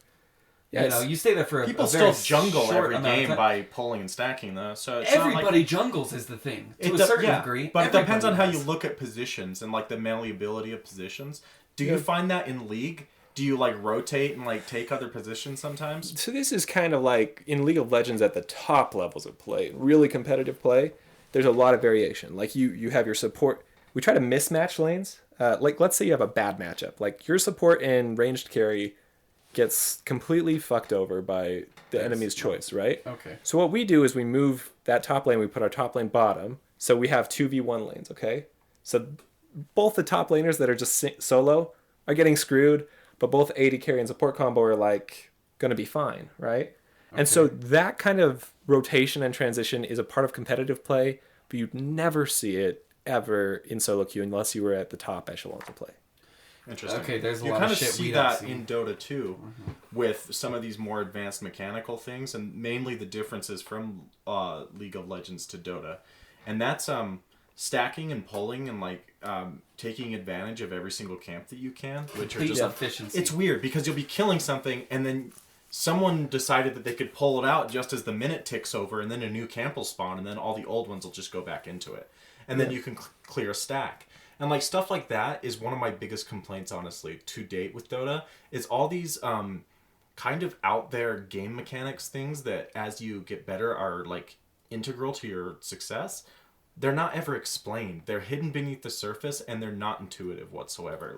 Speaker 2: Yeah,
Speaker 1: You know, you stay there for
Speaker 3: People
Speaker 1: a very
Speaker 3: still jungle
Speaker 1: short
Speaker 3: every
Speaker 1: amount of
Speaker 3: game
Speaker 1: time.
Speaker 3: by pulling and stacking, though. So it's not
Speaker 1: Everybody
Speaker 3: like...
Speaker 1: jungles is the thing, to
Speaker 3: It
Speaker 1: a
Speaker 3: does-
Speaker 1: certain
Speaker 3: yeah,
Speaker 1: degree.
Speaker 3: But it depends on how
Speaker 1: Everybody
Speaker 3: you
Speaker 1: does.
Speaker 3: look at positions and like the malleability of positions. Do you find that in League do you like rotate and like take other positions sometimes?
Speaker 2: So this is kind of like in League of Legends at the top levels of play, really competitive play. There's a lot of variation. Like you have your support. We try to mismatch lanes. Like let's say you have a bad matchup. Like your support and ranged carry gets completely fucked over by the enemy's choice, right?
Speaker 1: Okay.
Speaker 2: So what we do is we move that top lane. We put our top lane bottom. So we have 2v1 lanes, okay? So both the top laners that are just solo are getting screwed, but both AD carry and support combo are like going to be fine, right? Okay. And so that kind of rotation and transition is a part of competitive play, but you'd never see it ever in solo queue unless you were at the top echelons of play.
Speaker 3: Interesting.
Speaker 1: Okay, there's a
Speaker 3: you
Speaker 1: lot
Speaker 3: kind
Speaker 1: of shit
Speaker 3: see
Speaker 1: we
Speaker 3: that
Speaker 1: don't see.
Speaker 3: in Dota 2 with some of these more advanced mechanical things, and mainly the differences from League of Legends to Dota, and that's stacking and pulling and like taking advantage of every single camp that you can, which are just
Speaker 1: efficiency.
Speaker 3: It's weird because you'll be killing something and then someone decided that they could pull it out just as the minute ticks over, and then a new camp will spawn, and then all the old ones will just go back into it, and then you can clear a stack. And like stuff like that is one of my biggest complaints, honestly, to date with Dota, is all these kind of out there game mechanics things that as you get better are like integral to your success. They're not ever explained. They're hidden beneath the surface and they're not intuitive whatsoever.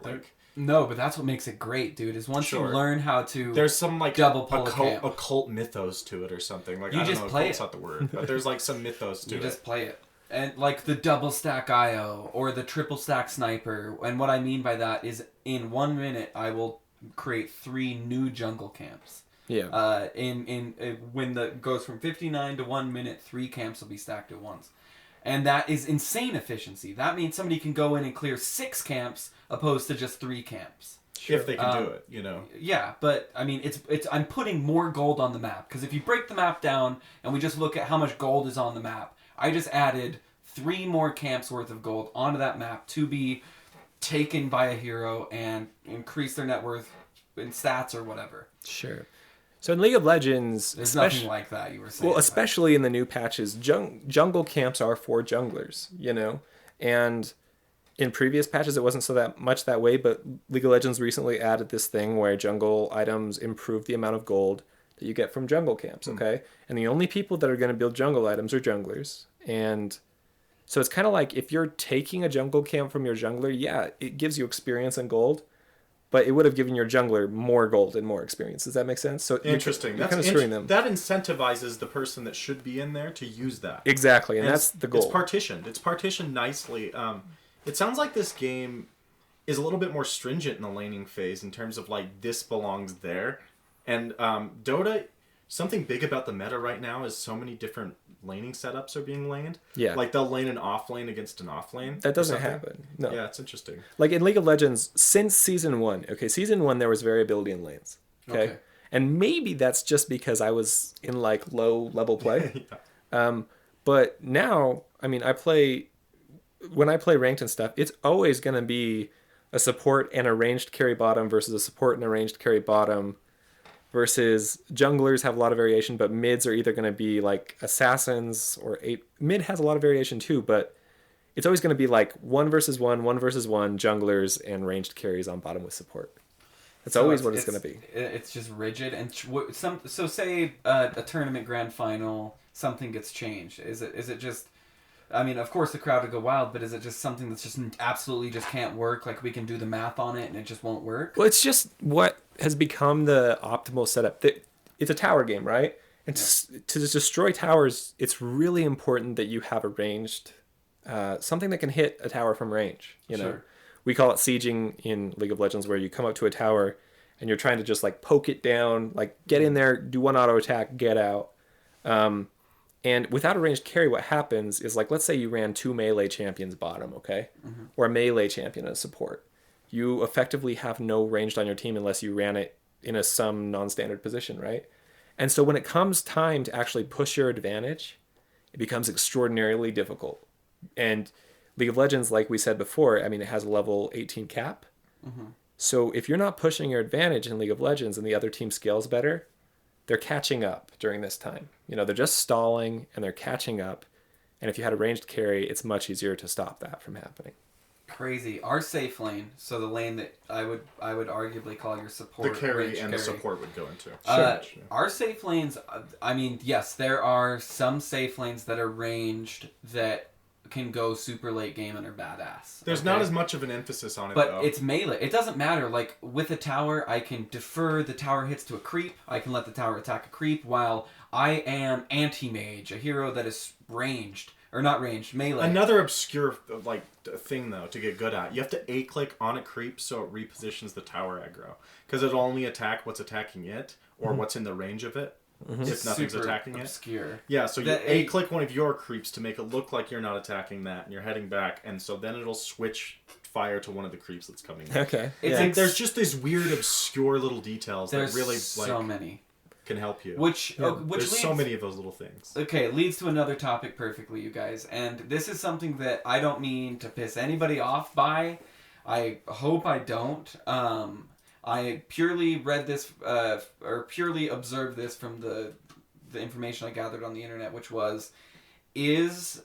Speaker 1: No, but that's what makes it great, dude. Is once you learn how to
Speaker 3: there's some like
Speaker 1: double pull
Speaker 3: occult mythos to it or something. Like
Speaker 1: you
Speaker 3: I don't
Speaker 1: just
Speaker 3: know,
Speaker 1: play
Speaker 3: occult's
Speaker 1: it.
Speaker 3: not the word, but there's like some mythos to it.
Speaker 1: You just play it. And like the double stack IO or the triple stack sniper. And what I mean by that is in 1 minute I will create 3 new jungle camps.
Speaker 2: Yeah.
Speaker 1: In when the goes from 59 to 1 minute, 3 camps will be stacked at once. And that is insane efficiency. That means somebody can go in and clear 6 camps opposed to just 3 camps.
Speaker 3: Sure. If they can do it, you know.
Speaker 1: Yeah, but I mean, it's I'm putting more gold on the map because if you break the map down and we just look at how much gold is on the map, I just added 3 more camps worth of gold onto that map to be taken by a hero and increase their net worth in stats or whatever.
Speaker 2: Sure. So in League of Legends,
Speaker 1: there's nothing like that. You were saying.
Speaker 2: Well, especially in the new patches, jungle camps are for junglers, you know, and in previous patches it wasn't so that much that way. But League of Legends recently added this thing where jungle items improve the amount of gold that you get from jungle camps. Okay, and the only people that are going to build jungle items are junglers, and so it's kind of like if you're taking a jungle camp from your jungler, yeah, it gives you experience and gold. But it would have given your jungler more gold and more experience. Does that make sense? So
Speaker 3: interesting.
Speaker 2: You're kind of screwing them.
Speaker 3: That incentivizes the person that should be in there to use that.
Speaker 2: Exactly, and that's the goal.
Speaker 3: It's partitioned. It's partitioned nicely. It sounds like this game is a little bit more stringent in the laning phase in terms of like this belongs there. And Dota, something big about the meta right now is so many different laning setups are being laned.
Speaker 2: Yeah.
Speaker 3: Like they'll lane an off lane against an off lane.
Speaker 2: That doesn't happen. No.
Speaker 3: Yeah, it's interesting.
Speaker 2: Like in League of Legends, since Season 1, Season 1 there was variability in lanes. Okay. And maybe that's just because I was in like low level play. Yeah. But now, I mean, when I play ranked and stuff, it's always going to be a support and a ranged carry bottom versus a support and a ranged carry bottom. Versus junglers have a lot of variation, but mids are either going to be like assassins or mid has a lot of variation too, but it's always going to be like 1 versus 1, 1 versus 1, junglers and ranged carries on bottom with support. That's always what it's going to be.
Speaker 1: It's just rigid. And so say a tournament grand final, something gets changed. Is it just? I mean, of course the crowd would go wild, but is it just something that's just absolutely just can't work? Like we can do the math on it and it just won't work?
Speaker 2: Well, it's just what has become the optimal setup. It's a tower game, right? And to destroy towers, it's really important that you have a ranged, something that can hit a tower from range. You know,
Speaker 1: Sure.
Speaker 2: We call it sieging in League of Legends, where you come up to a tower and you're trying to just like poke it down, like get in there, do 1 auto attack, get out. And without a ranged carry, what happens is, like, let's say you ran 2 melee champions bottom, okay? Mm-hmm. Or a melee champion as support. You effectively have no ranged on your team unless you ran it in some non-standard position, right? And so when it comes time to actually push your advantage, it becomes extraordinarily difficult. And League of Legends, like we said before, I mean, it has a level 18 cap. Mm-hmm. So if you're not pushing your advantage in League of Legends and the other team scales better, they're catching up during this time. You know, they're just stalling and they're catching up. And if you had a ranged carry, it's much easier to stop that from happening.
Speaker 1: crazy. Our safe lane, so the lane that I would arguably call your
Speaker 3: The
Speaker 1: support,
Speaker 3: carry
Speaker 1: range
Speaker 3: and
Speaker 1: carry.
Speaker 3: the support would go into.
Speaker 1: Our safe lanes, I mean, yes, there are some safe lanes that are ranged that can go super late game and are badass.
Speaker 3: There's not as much of an emphasis on it,
Speaker 1: but
Speaker 3: though.
Speaker 1: it's melee. It doesn't matter. Like, with a tower, I can defer the tower hits to a creep. I can let the tower attack a creep, while I am anti-mage, a hero that is ranged. Or not ranged, melee.
Speaker 3: Another obscure thing, though, to get good at. You have to A-click on a creep so it repositions the tower aggro. Because it'll only attack what's attacking it, or what's in the range of it, if nothing's attacking
Speaker 1: obscure.
Speaker 3: it. Yeah, so you A-click one of your creeps to make it look like you're not attacking that, and you're heading back, and so then it'll switch fire to one of the creeps that's coming in.
Speaker 2: Okay.
Speaker 3: There's just these weird, obscure little details that really,
Speaker 1: so many.
Speaker 3: Can help you.
Speaker 1: Which
Speaker 3: There's
Speaker 1: leads,
Speaker 3: so many of those little things.
Speaker 1: Okay, leads to another topic perfectly, you guys. And this is something that I don't mean to piss anybody off by. I hope I don't. I purely read this, or purely observed this from the information I gathered on the internet, which was, is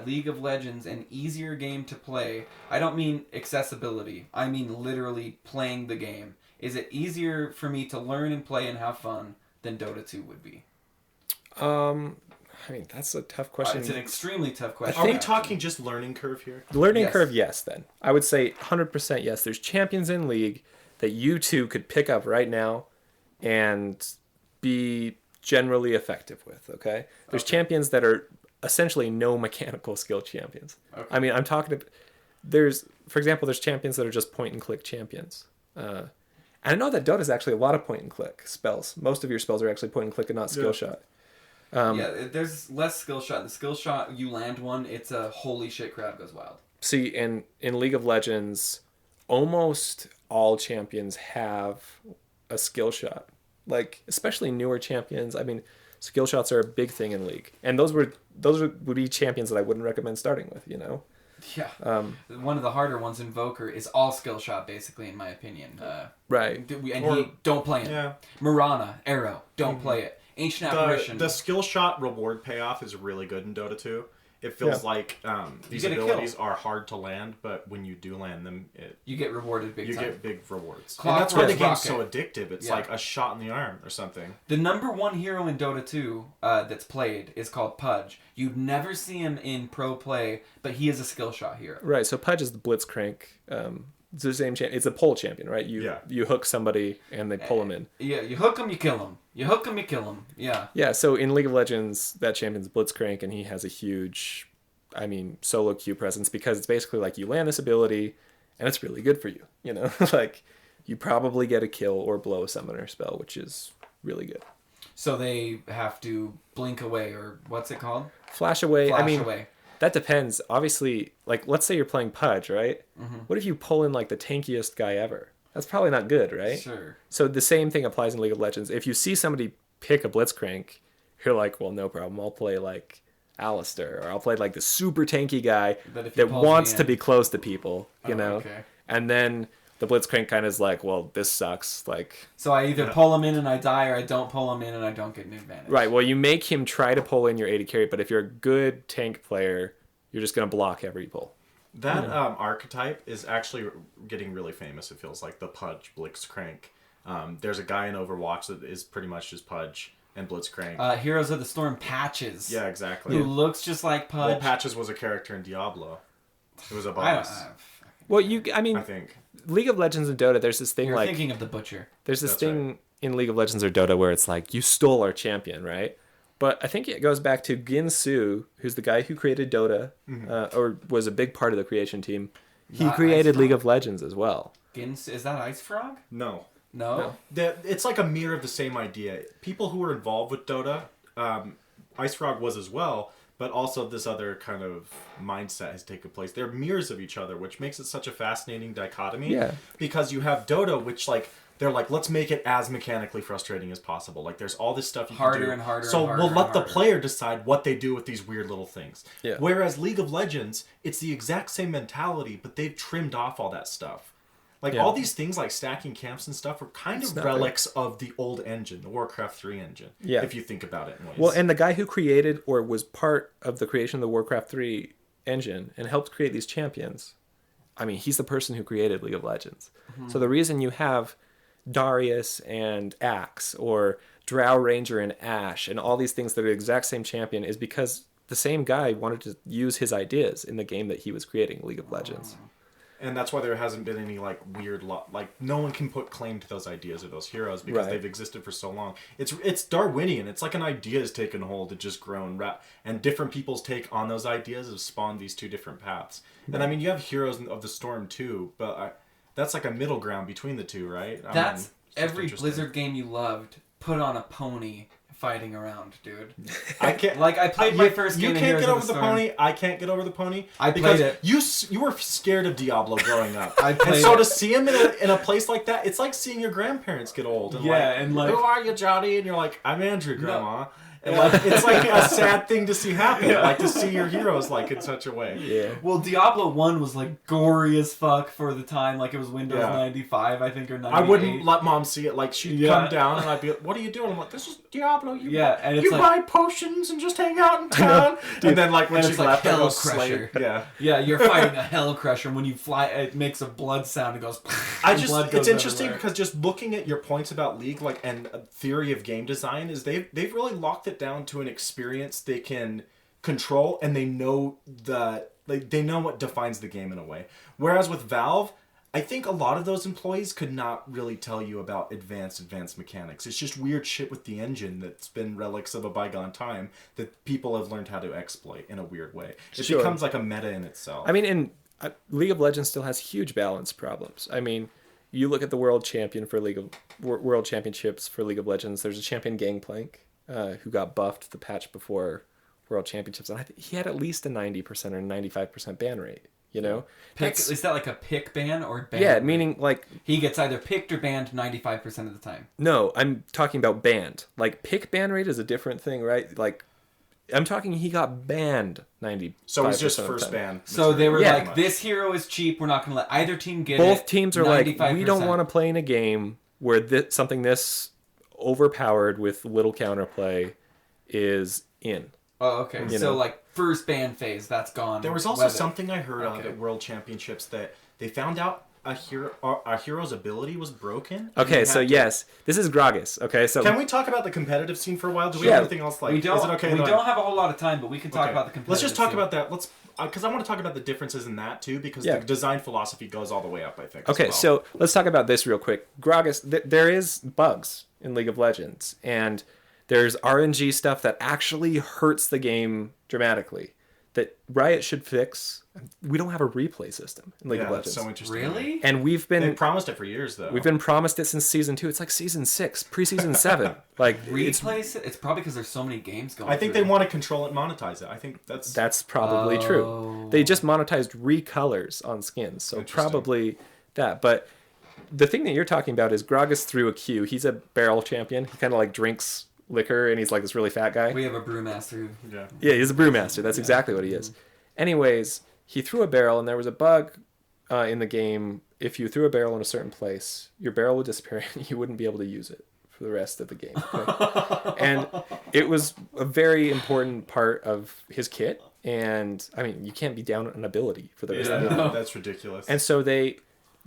Speaker 1: League of Legends an easier game to play? I don't mean accessibility. I mean literally playing the game. Is it easier for me to learn and play and have fun than Dota 2 would be?
Speaker 2: I mean, that's a tough question.
Speaker 1: It's an extremely tough question.
Speaker 3: Are we talking just learning curve here?
Speaker 2: Learning curve, yes, then. I would say 100% yes. There's champions in League that you two could pick up right now and be generally effective with, okay? There's champions that are essentially no mechanical skill champions. Okay. I mean, I'm talking to... For example, there's champions that are just point-and-click champions. And I know that Dota's actually a lot of point-and-click spells. Most of your spells are actually point-and-click and not skill shot.
Speaker 1: There's less skill shot. The skill shot, you land one, it's a holy shit, crowd goes wild.
Speaker 2: See, in League of Legends, almost all champions have a skill shot. Like, especially newer champions. I mean, skill shots are a big thing in League. And those would be champions that I wouldn't recommend starting with, you know?
Speaker 1: Yeah. One of the harder ones, Invoker, is all skill shot, basically, in my opinion.
Speaker 2: Right.
Speaker 1: Don't play it.
Speaker 3: Yeah.
Speaker 1: Mirana, Arrow, don't play it. Ancient Apparition.
Speaker 3: The skill shot reward payoff is really good in Dota 2. It feels like these abilities are hard to land, but when you do land them,
Speaker 1: you get rewarded big time.
Speaker 3: You get big rewards.
Speaker 1: And
Speaker 3: that's why the game's so addictive. It's like a shot in the arm or something.
Speaker 1: The number one hero in Dota 2 that's played is called Pudge. You'd never see him in pro play, but he is a skill shot hero.
Speaker 2: Right, so Pudge is the Blitzcrank. It's the same champion. It's a pole champion, right? You hook somebody and they pull him in.
Speaker 1: Yeah, you hook him, you kill him. You hook him, you kill him. Yeah.
Speaker 2: Yeah, so in League of Legends, that champion's Blitzcrank, and he has a huge, solo queue presence because it's basically like you land this ability, and it's really good for you. You know, like you probably get a kill or blow a summoner spell, which is really good.
Speaker 1: So they have to blink away, or what's it called?
Speaker 2: Flash away.
Speaker 1: Away.
Speaker 2: That depends. Obviously, like, let's say you're playing Pudge, right? Mm-hmm. What if you pull in, like, the tankiest guy ever? That's probably not good, right?
Speaker 1: Sure.
Speaker 2: So the same thing applies in League of Legends. If you see somebody pick a Blitzcrank, you're like, well, no problem. I'll play, like, Alistair, or I'll play, like, the super tanky guy that wants to be close to people, you know? Okay. And then the Blitzcrank kind of is like, well, this sucks. Like,
Speaker 1: so I either pull him in and I die, or I don't pull him in and I don't get an advantage.
Speaker 2: Right. Well, you make him try to pull in your AD carry, but if you're a good tank player, you're just going to block every pull.
Speaker 3: That archetype is actually getting really famous, it feels like, the Pudge Blitzcrank. There's a guy in Overwatch that is pretty much just Pudge and Blitzcrank.
Speaker 1: Heroes of the Storm Patches.
Speaker 3: Yeah, exactly.
Speaker 1: Who looks just like Pudge.
Speaker 3: Well, Patches was a character in Diablo. It was a boss.
Speaker 2: Well, I think League of Legends and Dota, there's this thing
Speaker 1: You're thinking of the Butcher.
Speaker 2: There's this thing in League of Legends or Dota where it's like, you stole our champion, right? But I think it goes back to Ginsu, who's the guy who created Dota, or was a big part of the creation team. He created League of Legends as well.
Speaker 1: Ginsu, is that Ice Frog?
Speaker 3: No.
Speaker 1: It's
Speaker 3: like a mirror of the same idea. People who were involved with Dota, Ice Frog was as well, but also this other kind of mindset has taken place. They're mirrors of each other, which makes it such a fascinating dichotomy. Yeah. Because you have Dota, which they're like, let's make it as mechanically frustrating as possible. Like, there's all this stuff you can do.
Speaker 1: And harder.
Speaker 3: So
Speaker 1: and harder
Speaker 3: we'll let
Speaker 1: and
Speaker 3: the
Speaker 1: harder.
Speaker 3: player decide what they do with these weird little things.
Speaker 2: Yeah.
Speaker 3: Whereas League of Legends, it's the exact same mentality, but they've trimmed off all that stuff. Like, all these things like stacking camps and stuff are kind of relics of the old engine, the Warcraft 3 engine, if you think about it in ways.
Speaker 2: Well, and the guy who created or was part of the creation of the Warcraft 3 engine and helped create these champions, I mean, he's the person who created League of Legends. So the reason you have Darius and Axe or Drow Ranger and Ashe and all these things that are the exact same champion is because the same guy wanted to use his ideas in the game that he was creating, League of Legends.
Speaker 3: And that's why there hasn't been any like weird like no one can put claim to those ideas or those heroes because they've existed for so long. It's Darwinian. It's like an idea has taken hold, it just grown, and different people's take on those ideas have spawned these two different paths. And I mean, you have Heroes of the Storm too, but that's like a middle ground between the two, right?
Speaker 1: That's every Blizzard game you loved. Put on a pony fighting around, dude.
Speaker 3: I can't.
Speaker 1: Like I played my first game.
Speaker 3: You can't get over the pony. I can't get over the pony.
Speaker 1: I played it.
Speaker 3: You were scared of Diablo growing up.
Speaker 1: I played
Speaker 3: and so
Speaker 1: it.
Speaker 3: to see him in a place like that, it's like seeing your grandparents get old. And
Speaker 1: and like,
Speaker 3: who are you, Johnny? And you're like, I'm Andrew, Grandma. And like, it's like a sad thing to see happen. Like to see your heroes like in such a way.
Speaker 2: Yeah.
Speaker 1: Well, Diablo 1 was like gory as fuck for the time. Like it was Windows 95, I think, or 98.
Speaker 3: I wouldn't let Mom see it. Like she'd come down and I'd be like, "What are you doing?" I'm like, "This is Diablo.
Speaker 1: and it's
Speaker 3: you
Speaker 1: like,
Speaker 3: buy potions and just hang out in town." And then like when she left, I
Speaker 1: Hell
Speaker 3: was
Speaker 1: Crusher.
Speaker 3: Yeah,
Speaker 1: you're fighting a Hell Crusher. When you fly, it makes a blood sound. It goes.
Speaker 3: It's interesting because just looking at your points about League, like and theory of game design, is they've really locked it down to an experience they can control, and they know they know what defines the game in a way. Whereas with Valve, I think a lot of those employees could not really tell you about advanced mechanics. It's just weird shit with the engine that's been relics of a bygone time that people have learned how to exploit in a weird way. It becomes like a meta in itself.
Speaker 2: I mean, League of Legends still has huge balance problems. I mean, you look at the world champion for World Championships for League of Legends. There's a champion Gangplank who got buffed the patch before World Championships, and I think he had at least a 90% or 95% ban rate. You know,
Speaker 1: is that like a pick ban or ban?
Speaker 2: Yeah, meaning like
Speaker 1: he gets either picked or banned 95% of the time.
Speaker 2: No, I'm talking about banned. Like pick ban rate is a different thing, right? Like I'm talking he got banned 90%.
Speaker 3: So it's just first ban.
Speaker 1: So they were like, this hero is cheap. We're not going to let either team get
Speaker 2: Both
Speaker 1: it.
Speaker 2: teams are 95%. Like, we don't want to play in a game where something this overpowered with little counterplay is in.
Speaker 1: Oh, okay. So like first ban phase, that's gone.
Speaker 3: There was also something I heard of at World Championships that they found out a hero's ability was broken.
Speaker 2: Okay, so yes, this is Gragas. Okay, so
Speaker 3: can we talk about the competitive scene for a while? Do we have anything else like?
Speaker 1: We don't.
Speaker 3: Is it okay?
Speaker 1: We don't have a whole lot of time, but we can talk about the competitive.
Speaker 3: Let's just talk
Speaker 1: scene.
Speaker 3: about that. Because I want to talk about the differences in that too, because the design philosophy goes all the way up, I think.
Speaker 2: Okay, so let's talk about this real quick. Gragas, there is bugs in League of Legends, and there's RNG stuff that actually hurts the game dramatically that Riot should fix. We don't have a replay system in League of Legends.
Speaker 3: So interesting.
Speaker 1: Really?
Speaker 2: And they
Speaker 3: promised it for years, though.
Speaker 2: We've been promised it since season 2. It's like season 6, pre-season 7. Like
Speaker 1: replays. It's probably because there's so many games going.
Speaker 3: I think they want to control it, and monetize it. I think that's
Speaker 2: probably true. They just monetized recolors on skins, so probably that. But the thing that you're talking about is Gragas threw a Q. He's a barrel champion. He kind of like drinks liquor, and he's like this really fat guy.
Speaker 1: We have a brewmaster.
Speaker 2: Yeah, he's a brewmaster. That's exactly what he is. Anyways, he threw a barrel, and there was a bug in the game. If you threw a barrel in a certain place, your barrel would disappear, and you wouldn't be able to use it for the rest of the game. Okay? And it was a very important part of his kit. And I mean, you can't be down an ability for the rest of the game.
Speaker 3: That's ridiculous.
Speaker 2: And so they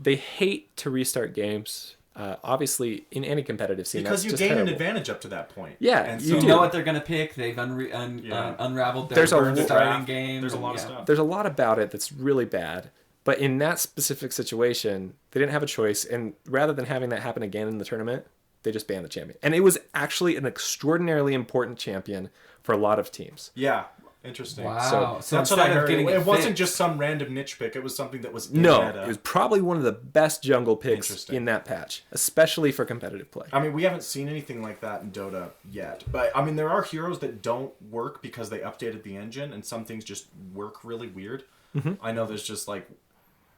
Speaker 2: hate to restart games. Obviously, in any competitive scene,
Speaker 3: because you gain an advantage up to that point.
Speaker 2: Yeah,
Speaker 1: and so you know what they're going to pick. They've unraveled their starting game.
Speaker 3: There's a lot of stuff.
Speaker 2: There's a lot about it that's really bad. But in that specific situation, they didn't have a choice. And rather than having that happen again in the tournament, they just banned the champion. And it was actually an extraordinarily important champion for a lot of teams.
Speaker 3: Yeah. Interesting.
Speaker 1: Wow.
Speaker 3: So that's what I heard. It wasn't just some random niche pick. It was something that was in meta.
Speaker 2: It was probably one of the best jungle picks in that patch, especially for competitive play.
Speaker 3: I mean, we haven't seen anything like that in Dota yet. But, I mean, there are heroes that don't work because they updated the engine, and some things just work really weird. Mm-hmm. I know there's just, like,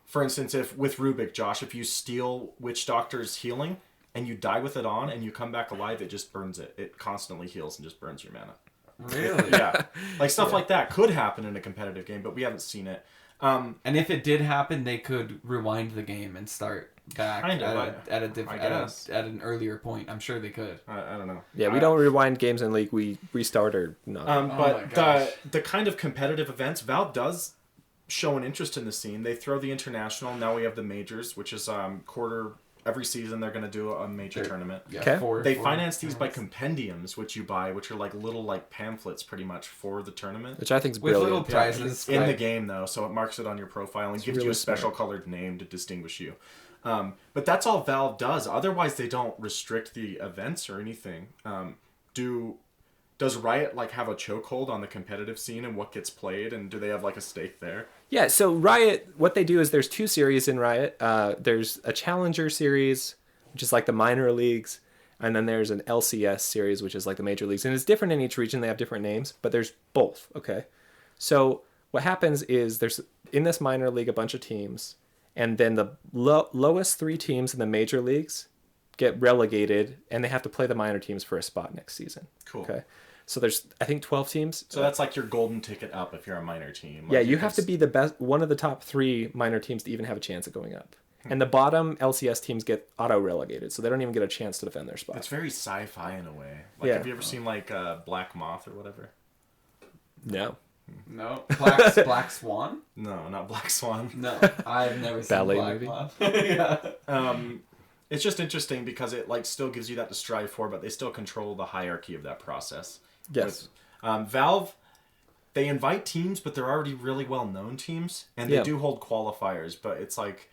Speaker 3: for instance, if with Rubik, Josh, if you steal Witch Doctor's healing and you die with it on and you come back alive, it just burns it. It constantly heals and just burns your mana.
Speaker 1: Really?
Speaker 3: Yeah. Like stuff like that could happen in a competitive game, but we haven't seen it.
Speaker 1: And if it did happen, they could rewind the game and start back at an earlier point. I'm sure they could.
Speaker 3: I don't know.
Speaker 2: Yeah, we don't rewind games in League. We restart or not.
Speaker 3: But the kind of competitive events Valve does show an interest in the scene. They throw the international. Now we have the majors, which is every season they're going to do a major tournament.
Speaker 1: Yeah,
Speaker 2: Okay.
Speaker 3: They finance these by compendiums, which you buy, which are like little like pamphlets pretty much for the tournament.
Speaker 2: Which I think is
Speaker 1: with
Speaker 2: brilliant.
Speaker 1: little prizes
Speaker 3: In the game, though, so it marks it on your profile and gives
Speaker 2: really
Speaker 3: you a special
Speaker 2: smart.
Speaker 3: colored name to distinguish you. But that's all Valve does. Otherwise, they don't restrict the events or anything. Does Riot like have a chokehold on the competitive scene and what gets played, and do they have like a stake there?
Speaker 2: Yeah, so Riot, what they do is there's 2 series in Riot. There's a Challenger series, which is like the minor leagues, and then there's an LCS series, which is like the major leagues. And it's different in each region. They have different names, but there's both, okay? So what happens is there's, in this minor league, a bunch of teams, and then the lowest 3 teams in the major leagues get relegated, and they have to play the minor teams for a spot next season.
Speaker 3: Cool.
Speaker 2: Okay? So there's, I think, 12 teams.
Speaker 3: So that's like your golden ticket up if you're a minor team.
Speaker 2: Yeah,
Speaker 3: Like
Speaker 2: you have to be the best, one of the top 3 minor teams to even have a chance of going up. And the bottom LCS teams get auto-relegated, so they don't even get a chance to defend their spot.
Speaker 3: It's very sci-fi in a way. Like,
Speaker 2: Yeah.
Speaker 3: have you ever seen like Black Moth or whatever?
Speaker 2: No.
Speaker 1: No, Black Swan.
Speaker 3: No, not Black Swan.
Speaker 1: No, I've never seen
Speaker 2: Ballet
Speaker 1: Black
Speaker 2: movie?
Speaker 1: Moth. Yeah.
Speaker 3: It's just interesting because it like still gives you that to strive for, but they still control the hierarchy of that process.
Speaker 2: Yes.
Speaker 3: Valve, they invite teams, but they're already really well-known teams, and they do hold qualifiers, but it's like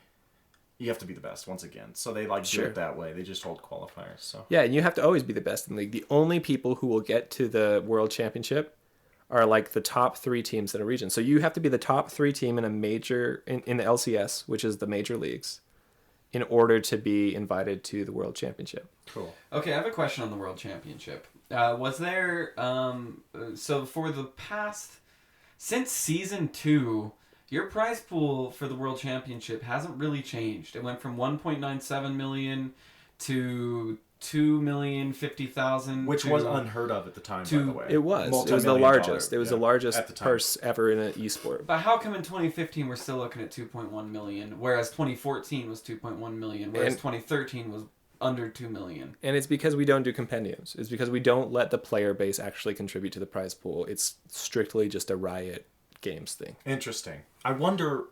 Speaker 3: you have to be the best once again. So they like do it that way. They just hold qualifiers. So
Speaker 2: Yeah, and you have to always be the best in the league. The only people who will get to the World Championship are like the top 3 teams in a region. So you have to be the top 3 team in a major, in the LCS, which is the major leagues, in order to be invited to the World Championship.
Speaker 3: cool.
Speaker 1: Okay, I have a question on the World Championship. Was there so for the past since season 2, your prize pool for the World Championship hasn't really changed. It went from 1.97 million to 2,050,000,
Speaker 3: Which was unheard of at the time, by the way.
Speaker 2: It was the
Speaker 3: Multi-million
Speaker 2: largest.
Speaker 3: dollar,
Speaker 2: It was
Speaker 3: yeah,
Speaker 2: the largest
Speaker 3: at the time.
Speaker 2: purse ever in an esport.
Speaker 1: But how come in 2015 we're still looking at 2.1 million, whereas 2014 was 2.1 million, whereas 2013 was under 2 million?
Speaker 2: And it's because we don't do compendiums. It's because we don't let the player base actually contribute to the prize pool. It's strictly just a Riot Games thing.
Speaker 3: Interesting. I wonder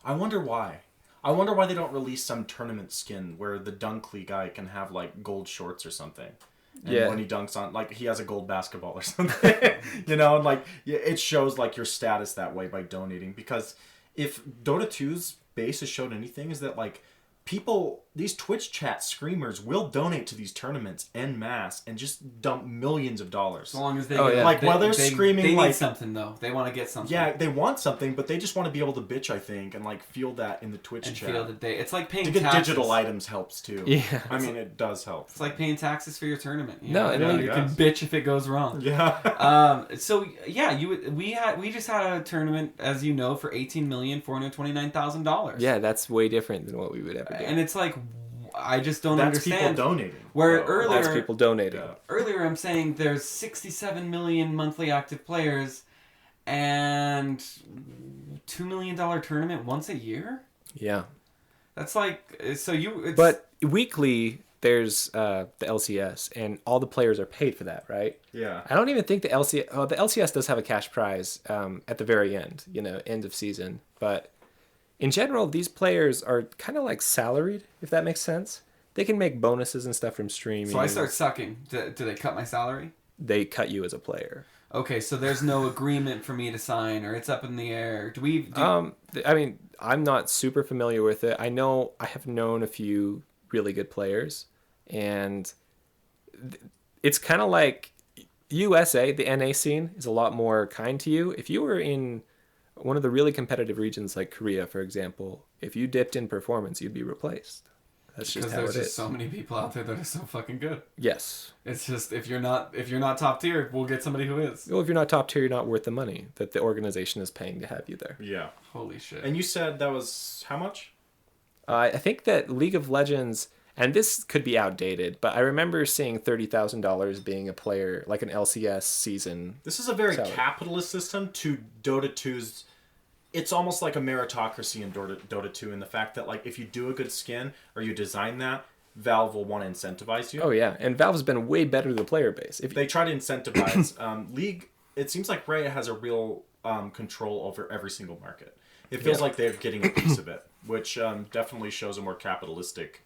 Speaker 3: why. I wonder why they don't release some tournament skin where the Dunkley guy can have like gold shorts or something. And when he dunks on, like, he has a gold basketball or something. You know, like, it shows like your status that way by donating. Because if Dota 2's base has showed anything, is that like people, these Twitch chat screamers will donate to these tournaments en masse and just dump millions of dollars.
Speaker 1: As long as they
Speaker 3: Like, while they're screaming,
Speaker 1: they
Speaker 3: like-
Speaker 1: need something though. They want to get something.
Speaker 3: Yeah, they want something, but they just want to be able to bitch, I think, and like feel that in the Twitch
Speaker 1: and
Speaker 3: chat.
Speaker 1: feel that they. It's like paying
Speaker 3: To get
Speaker 1: taxes.
Speaker 3: digital items helps too.
Speaker 2: Yeah.
Speaker 3: I mean, it does help.
Speaker 1: It's like paying taxes for your tournament. You
Speaker 2: No,
Speaker 1: know?
Speaker 2: and
Speaker 1: You
Speaker 2: then
Speaker 1: you
Speaker 3: I
Speaker 1: can
Speaker 3: guess.
Speaker 1: bitch if it goes wrong.
Speaker 3: Yeah.
Speaker 1: So yeah, we just had a tournament, as you know, for $18,429,000.
Speaker 2: Yeah, that's way different than what we would ever do.
Speaker 1: And it's like, I just don't
Speaker 3: That's people
Speaker 1: understand.
Speaker 3: donating.
Speaker 1: Where
Speaker 3: though.
Speaker 1: earlier-
Speaker 2: Lots of people donating.
Speaker 3: Yeah.
Speaker 1: Earlier, I'm saying there's 67 million monthly active players, and $2 million tournament once a year.
Speaker 2: Yeah.
Speaker 1: That's like so you. It's,
Speaker 2: But weekly, there's the LCS, and all the players are paid for that, right?
Speaker 3: Yeah.
Speaker 2: I don't even think the LCS... Oh, the LCS does have a cash prize at the very end, end of season. But in general, these players are kind of like salaried, if that makes sense. They can make bonuses and stuff from streaming.
Speaker 1: so I start sucking. Do they cut my salary?
Speaker 2: They cut you as a player.
Speaker 1: Okay, so there's no agreement for me to sign, or it's up in the air.
Speaker 2: I mean, I'm not super familiar with it. I have known a few really good players, and it's kind of like USA, the NA scene is a lot more kind to you. If you were in one of the really competitive regions like Korea, for example, if you dipped in performance, you'd be replaced. That's just
Speaker 1: Because
Speaker 2: how
Speaker 1: there's
Speaker 2: it
Speaker 1: just
Speaker 2: is.
Speaker 1: so many people out there that are so fucking good.
Speaker 2: Yes.
Speaker 1: It's just if you're not top tier, we'll get somebody who is.
Speaker 2: Well, if you're not top tier, you're not worth the money that the organization is paying to have you there.
Speaker 3: Yeah.
Speaker 1: Holy shit.
Speaker 3: And you said that was how much?
Speaker 2: I think that League of Legends, and this could be outdated, but I remember seeing $30,000 being a player, like an LCS season.
Speaker 3: This is a very
Speaker 2: salary.
Speaker 3: capitalist system to Dota 2's. It's almost like a meritocracy in Dota 2 in the fact that, like, if you do a good skin or you design that, Valve will want to incentivize you.
Speaker 2: Oh, yeah. And Valve's been way better to the player base. If
Speaker 3: They try to incentivize. League, it seems like Riot has a real control over every single market. It feels like they're getting a piece of it, which definitely shows a more capitalistic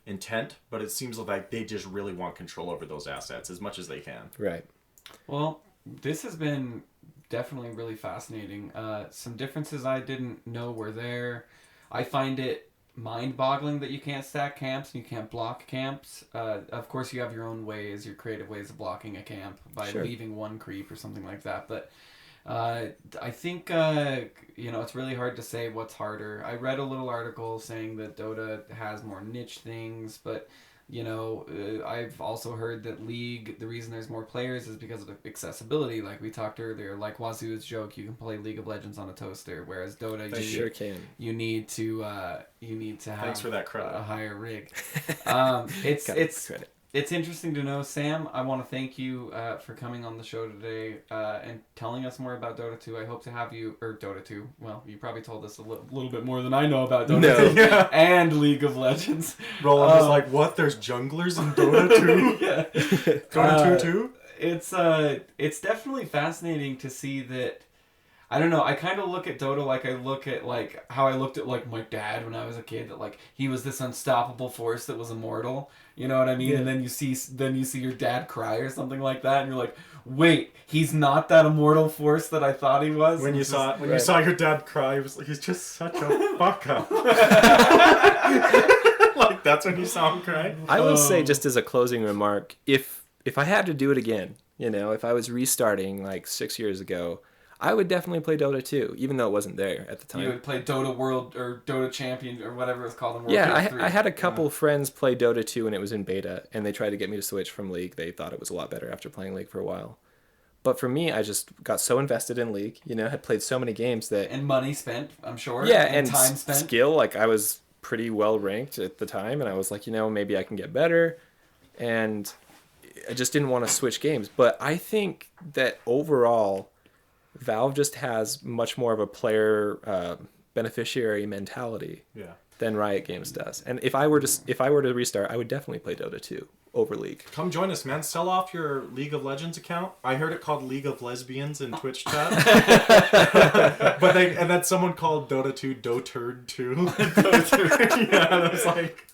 Speaker 3: intent, but it seems like they just really want control over those assets as much as they can.
Speaker 2: Right.
Speaker 1: Well, this has been definitely really fascinating. Some differences I didn't know were there. I find it mind-boggling that you can't stack camps and you can't block camps. Of course, you have your own ways, your creative ways of blocking a camp by leaving one creep or something like that. But I think, it's really hard to say what's harder. I read a little article saying that Dota has more niche things, but I've also heard that League, the reason there's more players is because of accessibility. Like we talked earlier, like Wazoo's joke, you can play League of Legends on a toaster, whereas Dota, you need to have
Speaker 3: Thanks for that credit.
Speaker 1: A higher rig. It's interesting to know, Sam. I want to thank you for coming on the show today and telling us more about Dota 2. I hope to have you, or Dota 2. Well, you probably told us a little bit more than I know about Dota 2 and League of Legends.
Speaker 3: Roland was like, "What? There's junglers in Dota 2?
Speaker 1: Yeah.
Speaker 3: Dota 2 too?"
Speaker 1: It's definitely fascinating to see that. I don't know. I kind of look at Dota like I look at how I looked at my dad when I was a kid. That he was this unstoppable force that was immortal. You know what I mean? Yeah. And then you see your dad cry or something like that, and you're like, wait, he's not that immortal force that I thought he was.
Speaker 3: When you saw your dad cry, he's just such a fuck up. That's when you saw him cry.
Speaker 2: I will say, just as a closing remark, if I had to do it again, if I was restarting 6 years ago, I would definitely play Dota 2, even though it wasn't there at the time.
Speaker 1: You would play Dota World or Dota Champion or whatever it's called in World
Speaker 2: Yeah, I had a couple friends play Dota 2 and it was in beta, and they tried to get me to switch from League. They thought it was a lot better after playing League for a while. But for me, I just got so invested in League, had played so many games that...
Speaker 1: And money spent, I'm sure.
Speaker 2: Yeah,
Speaker 1: and time spent.
Speaker 2: Skill, I was pretty well ranked at the time, and I was like, maybe I can get better. And I just didn't want to switch games. But I think that overall... Valve just has much more of a player beneficiary mentality than Riot Games does. And if I were to restart, I would definitely play Dota 2 over League.
Speaker 3: Come join us, man. Sell off your League of Legends account. I heard it called League of Lesbians in Twitch chat. And then someone called Dota 2 Doturd 2. Yeah, it was like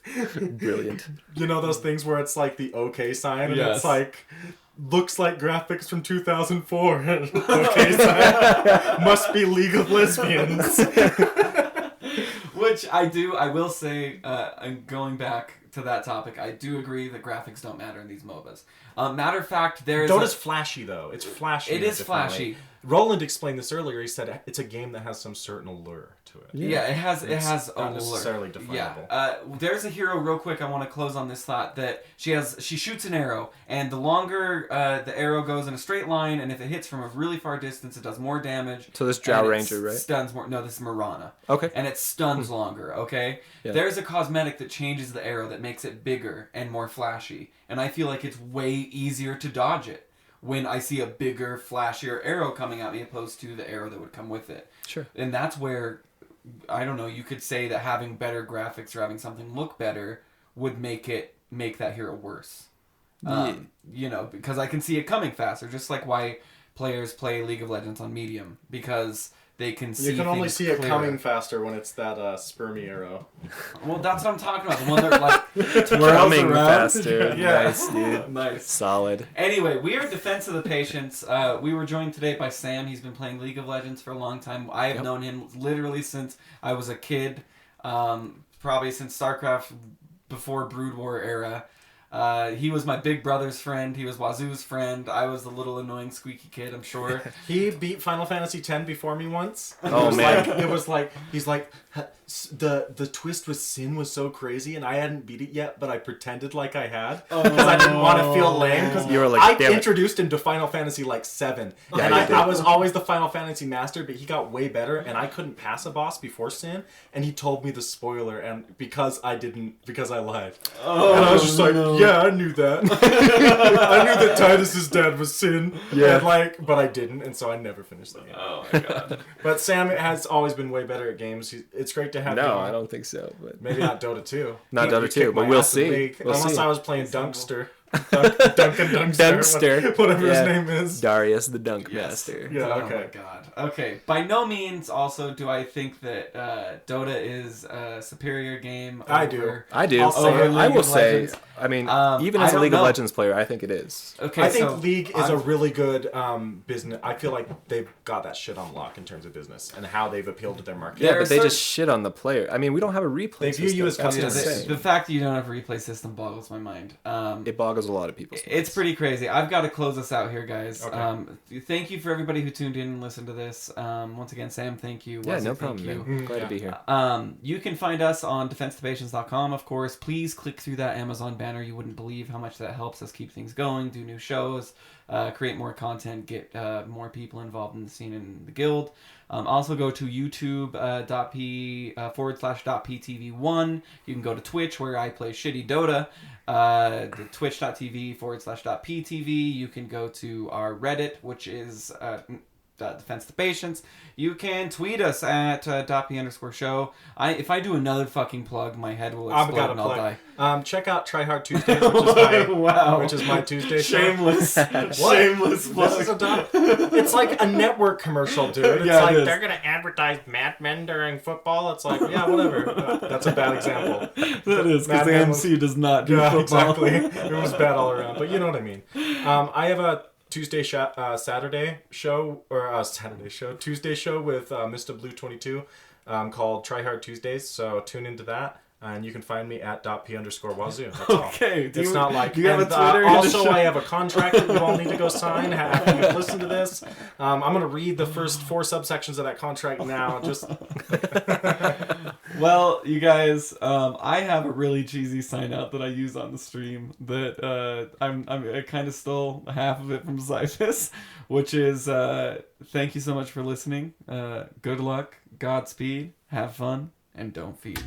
Speaker 2: brilliant.
Speaker 3: Those things where it's the OK sign and it's looks like graphics from 2004. Okay, so must be League of Lesbians.
Speaker 1: Which I will say, and going back to that topic, I do agree that graphics don't matter in these MOBAs. Matter of fact,
Speaker 3: Dota's flashy, though. It's flashy.
Speaker 1: It is flashy.
Speaker 3: Roland explained this earlier. He said it's a game that has some certain allure to it.
Speaker 1: Yeah, it has
Speaker 3: not
Speaker 1: allure.
Speaker 3: necessarily definable.
Speaker 1: Yeah. There's a hero, real quick, I want to close on this thought, that she shoots an arrow, and the longer the arrow goes in a straight line, and if it hits from a really far distance, it does more damage.
Speaker 2: So this Drow Ranger, right?
Speaker 1: Stuns more. No, this is Mirana.
Speaker 2: Okay.
Speaker 1: And it stuns longer, okay? Yeah. There's a cosmetic that changes the arrow that makes it bigger and more flashy, and I feel like it's way easier to dodge it when I see a bigger, flashier arrow coming at me opposed to the arrow that would come with it.
Speaker 2: Sure.
Speaker 1: And that's where, I don't know, you could say that having better graphics or having something look better would make that hero worse. Because I can see it coming faster, just like why players play League of Legends on medium, because they can see.
Speaker 3: You can only see it
Speaker 1: clearer.
Speaker 3: coming faster when it's that spermy arrow.
Speaker 1: Well, that's what I'm talking about. The one that
Speaker 2: coming faster.
Speaker 1: Yeah.
Speaker 2: Nice, dude.
Speaker 1: Nice.
Speaker 2: Solid.
Speaker 1: Anyway, we are Defense of the Patients. We were joined today by Sam. He's been playing League of Legends for a long time. I have known him literally since I was a kid. Probably since StarCraft before Brood War era. He was my big brother's friend. He was Wazoo's friend. I was the little annoying squeaky kid, I'm sure.
Speaker 3: He beat Final Fantasy X before me once.
Speaker 2: Oh, man.
Speaker 3: It was like, he's like, the twist with Sin was so crazy, and I hadn't beat it yet, but I pretended like I had. Because I didn't want to feel lame. Because I introduced him to Final Fantasy VII.
Speaker 2: Yeah,
Speaker 3: and I was always the Final Fantasy master, but he got way better, and I couldn't pass a boss before Sin, and he told me the spoiler, and because I lied.
Speaker 1: Oh,
Speaker 3: and I was just like, yeah, I knew that. I knew that Titus's dad was Sin.
Speaker 2: Yeah.
Speaker 3: And but I didn't, and so I never finished the game.
Speaker 1: Oh my god.
Speaker 3: But Sam has always been way better at games. It's great to have him
Speaker 2: No,
Speaker 3: on.
Speaker 2: I don't think so. But
Speaker 3: Maybe not Dota 2.
Speaker 2: Not Dota 2, but we'll see.
Speaker 3: Unless I was playing Dunkster. Duncan
Speaker 2: Dunkster.
Speaker 3: whatever his name is.
Speaker 2: Darius the Dunk
Speaker 1: Yes.
Speaker 2: Master.
Speaker 3: Yeah,
Speaker 1: Oh
Speaker 3: okay.
Speaker 1: my god. Okay. By no means also do I think that Dota is a superior game.
Speaker 3: I do.
Speaker 1: over-
Speaker 2: I do.
Speaker 3: I'll say
Speaker 1: over
Speaker 3: it.
Speaker 1: League
Speaker 2: I will
Speaker 1: of
Speaker 2: say,
Speaker 1: Legends.
Speaker 2: I mean, even
Speaker 1: I
Speaker 2: as a
Speaker 1: don't
Speaker 2: League
Speaker 1: know.
Speaker 2: of Legends player, I think it is.
Speaker 1: Okay,
Speaker 3: I think
Speaker 1: so
Speaker 3: League is a
Speaker 1: I'm-
Speaker 3: really good business. I feel like they've got that shit on lock in terms of business and how they've appealed to their market.
Speaker 2: Yeah,
Speaker 1: There
Speaker 2: but
Speaker 1: are
Speaker 2: they
Speaker 1: certain-
Speaker 2: just shit on the player. I mean, we don't have a replay
Speaker 3: They view
Speaker 2: system.
Speaker 3: you as
Speaker 2: That's
Speaker 1: Yeah,
Speaker 3: customers.
Speaker 2: insane.
Speaker 1: the fact that you don't have a replay system boggles my mind.
Speaker 2: It boggles a lot of people's minds.
Speaker 1: It's pretty crazy. I've got to close us out here, guys.
Speaker 3: Okay.
Speaker 1: Thank you for everybody who tuned in and listened to this. Once again, Sam, thank you.
Speaker 2: Yeah,
Speaker 1: Wazoo,
Speaker 2: no
Speaker 1: thank
Speaker 2: problem,
Speaker 1: you.
Speaker 2: man. Glad to be here.
Speaker 1: You can find us on defensetopations.com, of course. Please click through that Amazon banner. You wouldn't believe how much that helps us keep things going, do new shows, create more content, get more people involved in the scene and the guild. Also go to youtube.p /.ptv1. You can go to Twitch where I play shitty Dota. The twitch.tv /.ptv. You can go to our Reddit, which is Defense to Patience. You can tweet us at .p_show. If I do another fucking plug, my head will
Speaker 3: I've
Speaker 1: explode
Speaker 3: got a
Speaker 1: and I'll
Speaker 3: plug.
Speaker 1: die.
Speaker 3: Check out Try Hard Tuesdays, which is my Tuesday show.
Speaker 1: Shameless.
Speaker 3: What?
Speaker 1: Shameless plug.
Speaker 3: This is it's like a network commercial, dude. It's
Speaker 1: Yeah, it
Speaker 3: like
Speaker 1: is.
Speaker 3: they're gonna advertise Mad Men during football. It's like, yeah, whatever. That's a bad example.
Speaker 1: That is, because
Speaker 3: Mad
Speaker 1: the
Speaker 3: Men
Speaker 1: MC does not do
Speaker 3: Yeah,
Speaker 1: football.
Speaker 3: exactly. It was bad all around, but you know what I mean. I have a Tuesday show with Mr. Blue 22 called Try Hard Tuesdays. So tune into that. And you can find me at .p_wazoo. That's all.
Speaker 1: Okay.
Speaker 3: It's not like...
Speaker 1: Do you have a
Speaker 3: and,
Speaker 1: Twitter?
Speaker 3: also, I have a contract that you all need to go sign after you've listened to this. I'm going to read the first 4 subsections of that contract now. Just...
Speaker 1: Well, you guys, I have a really cheesy sign out that I use on the stream that I kind of stole half of it from Zyphus, which is thank you so much for listening. Good luck, Godspeed, have fun, and don't feed.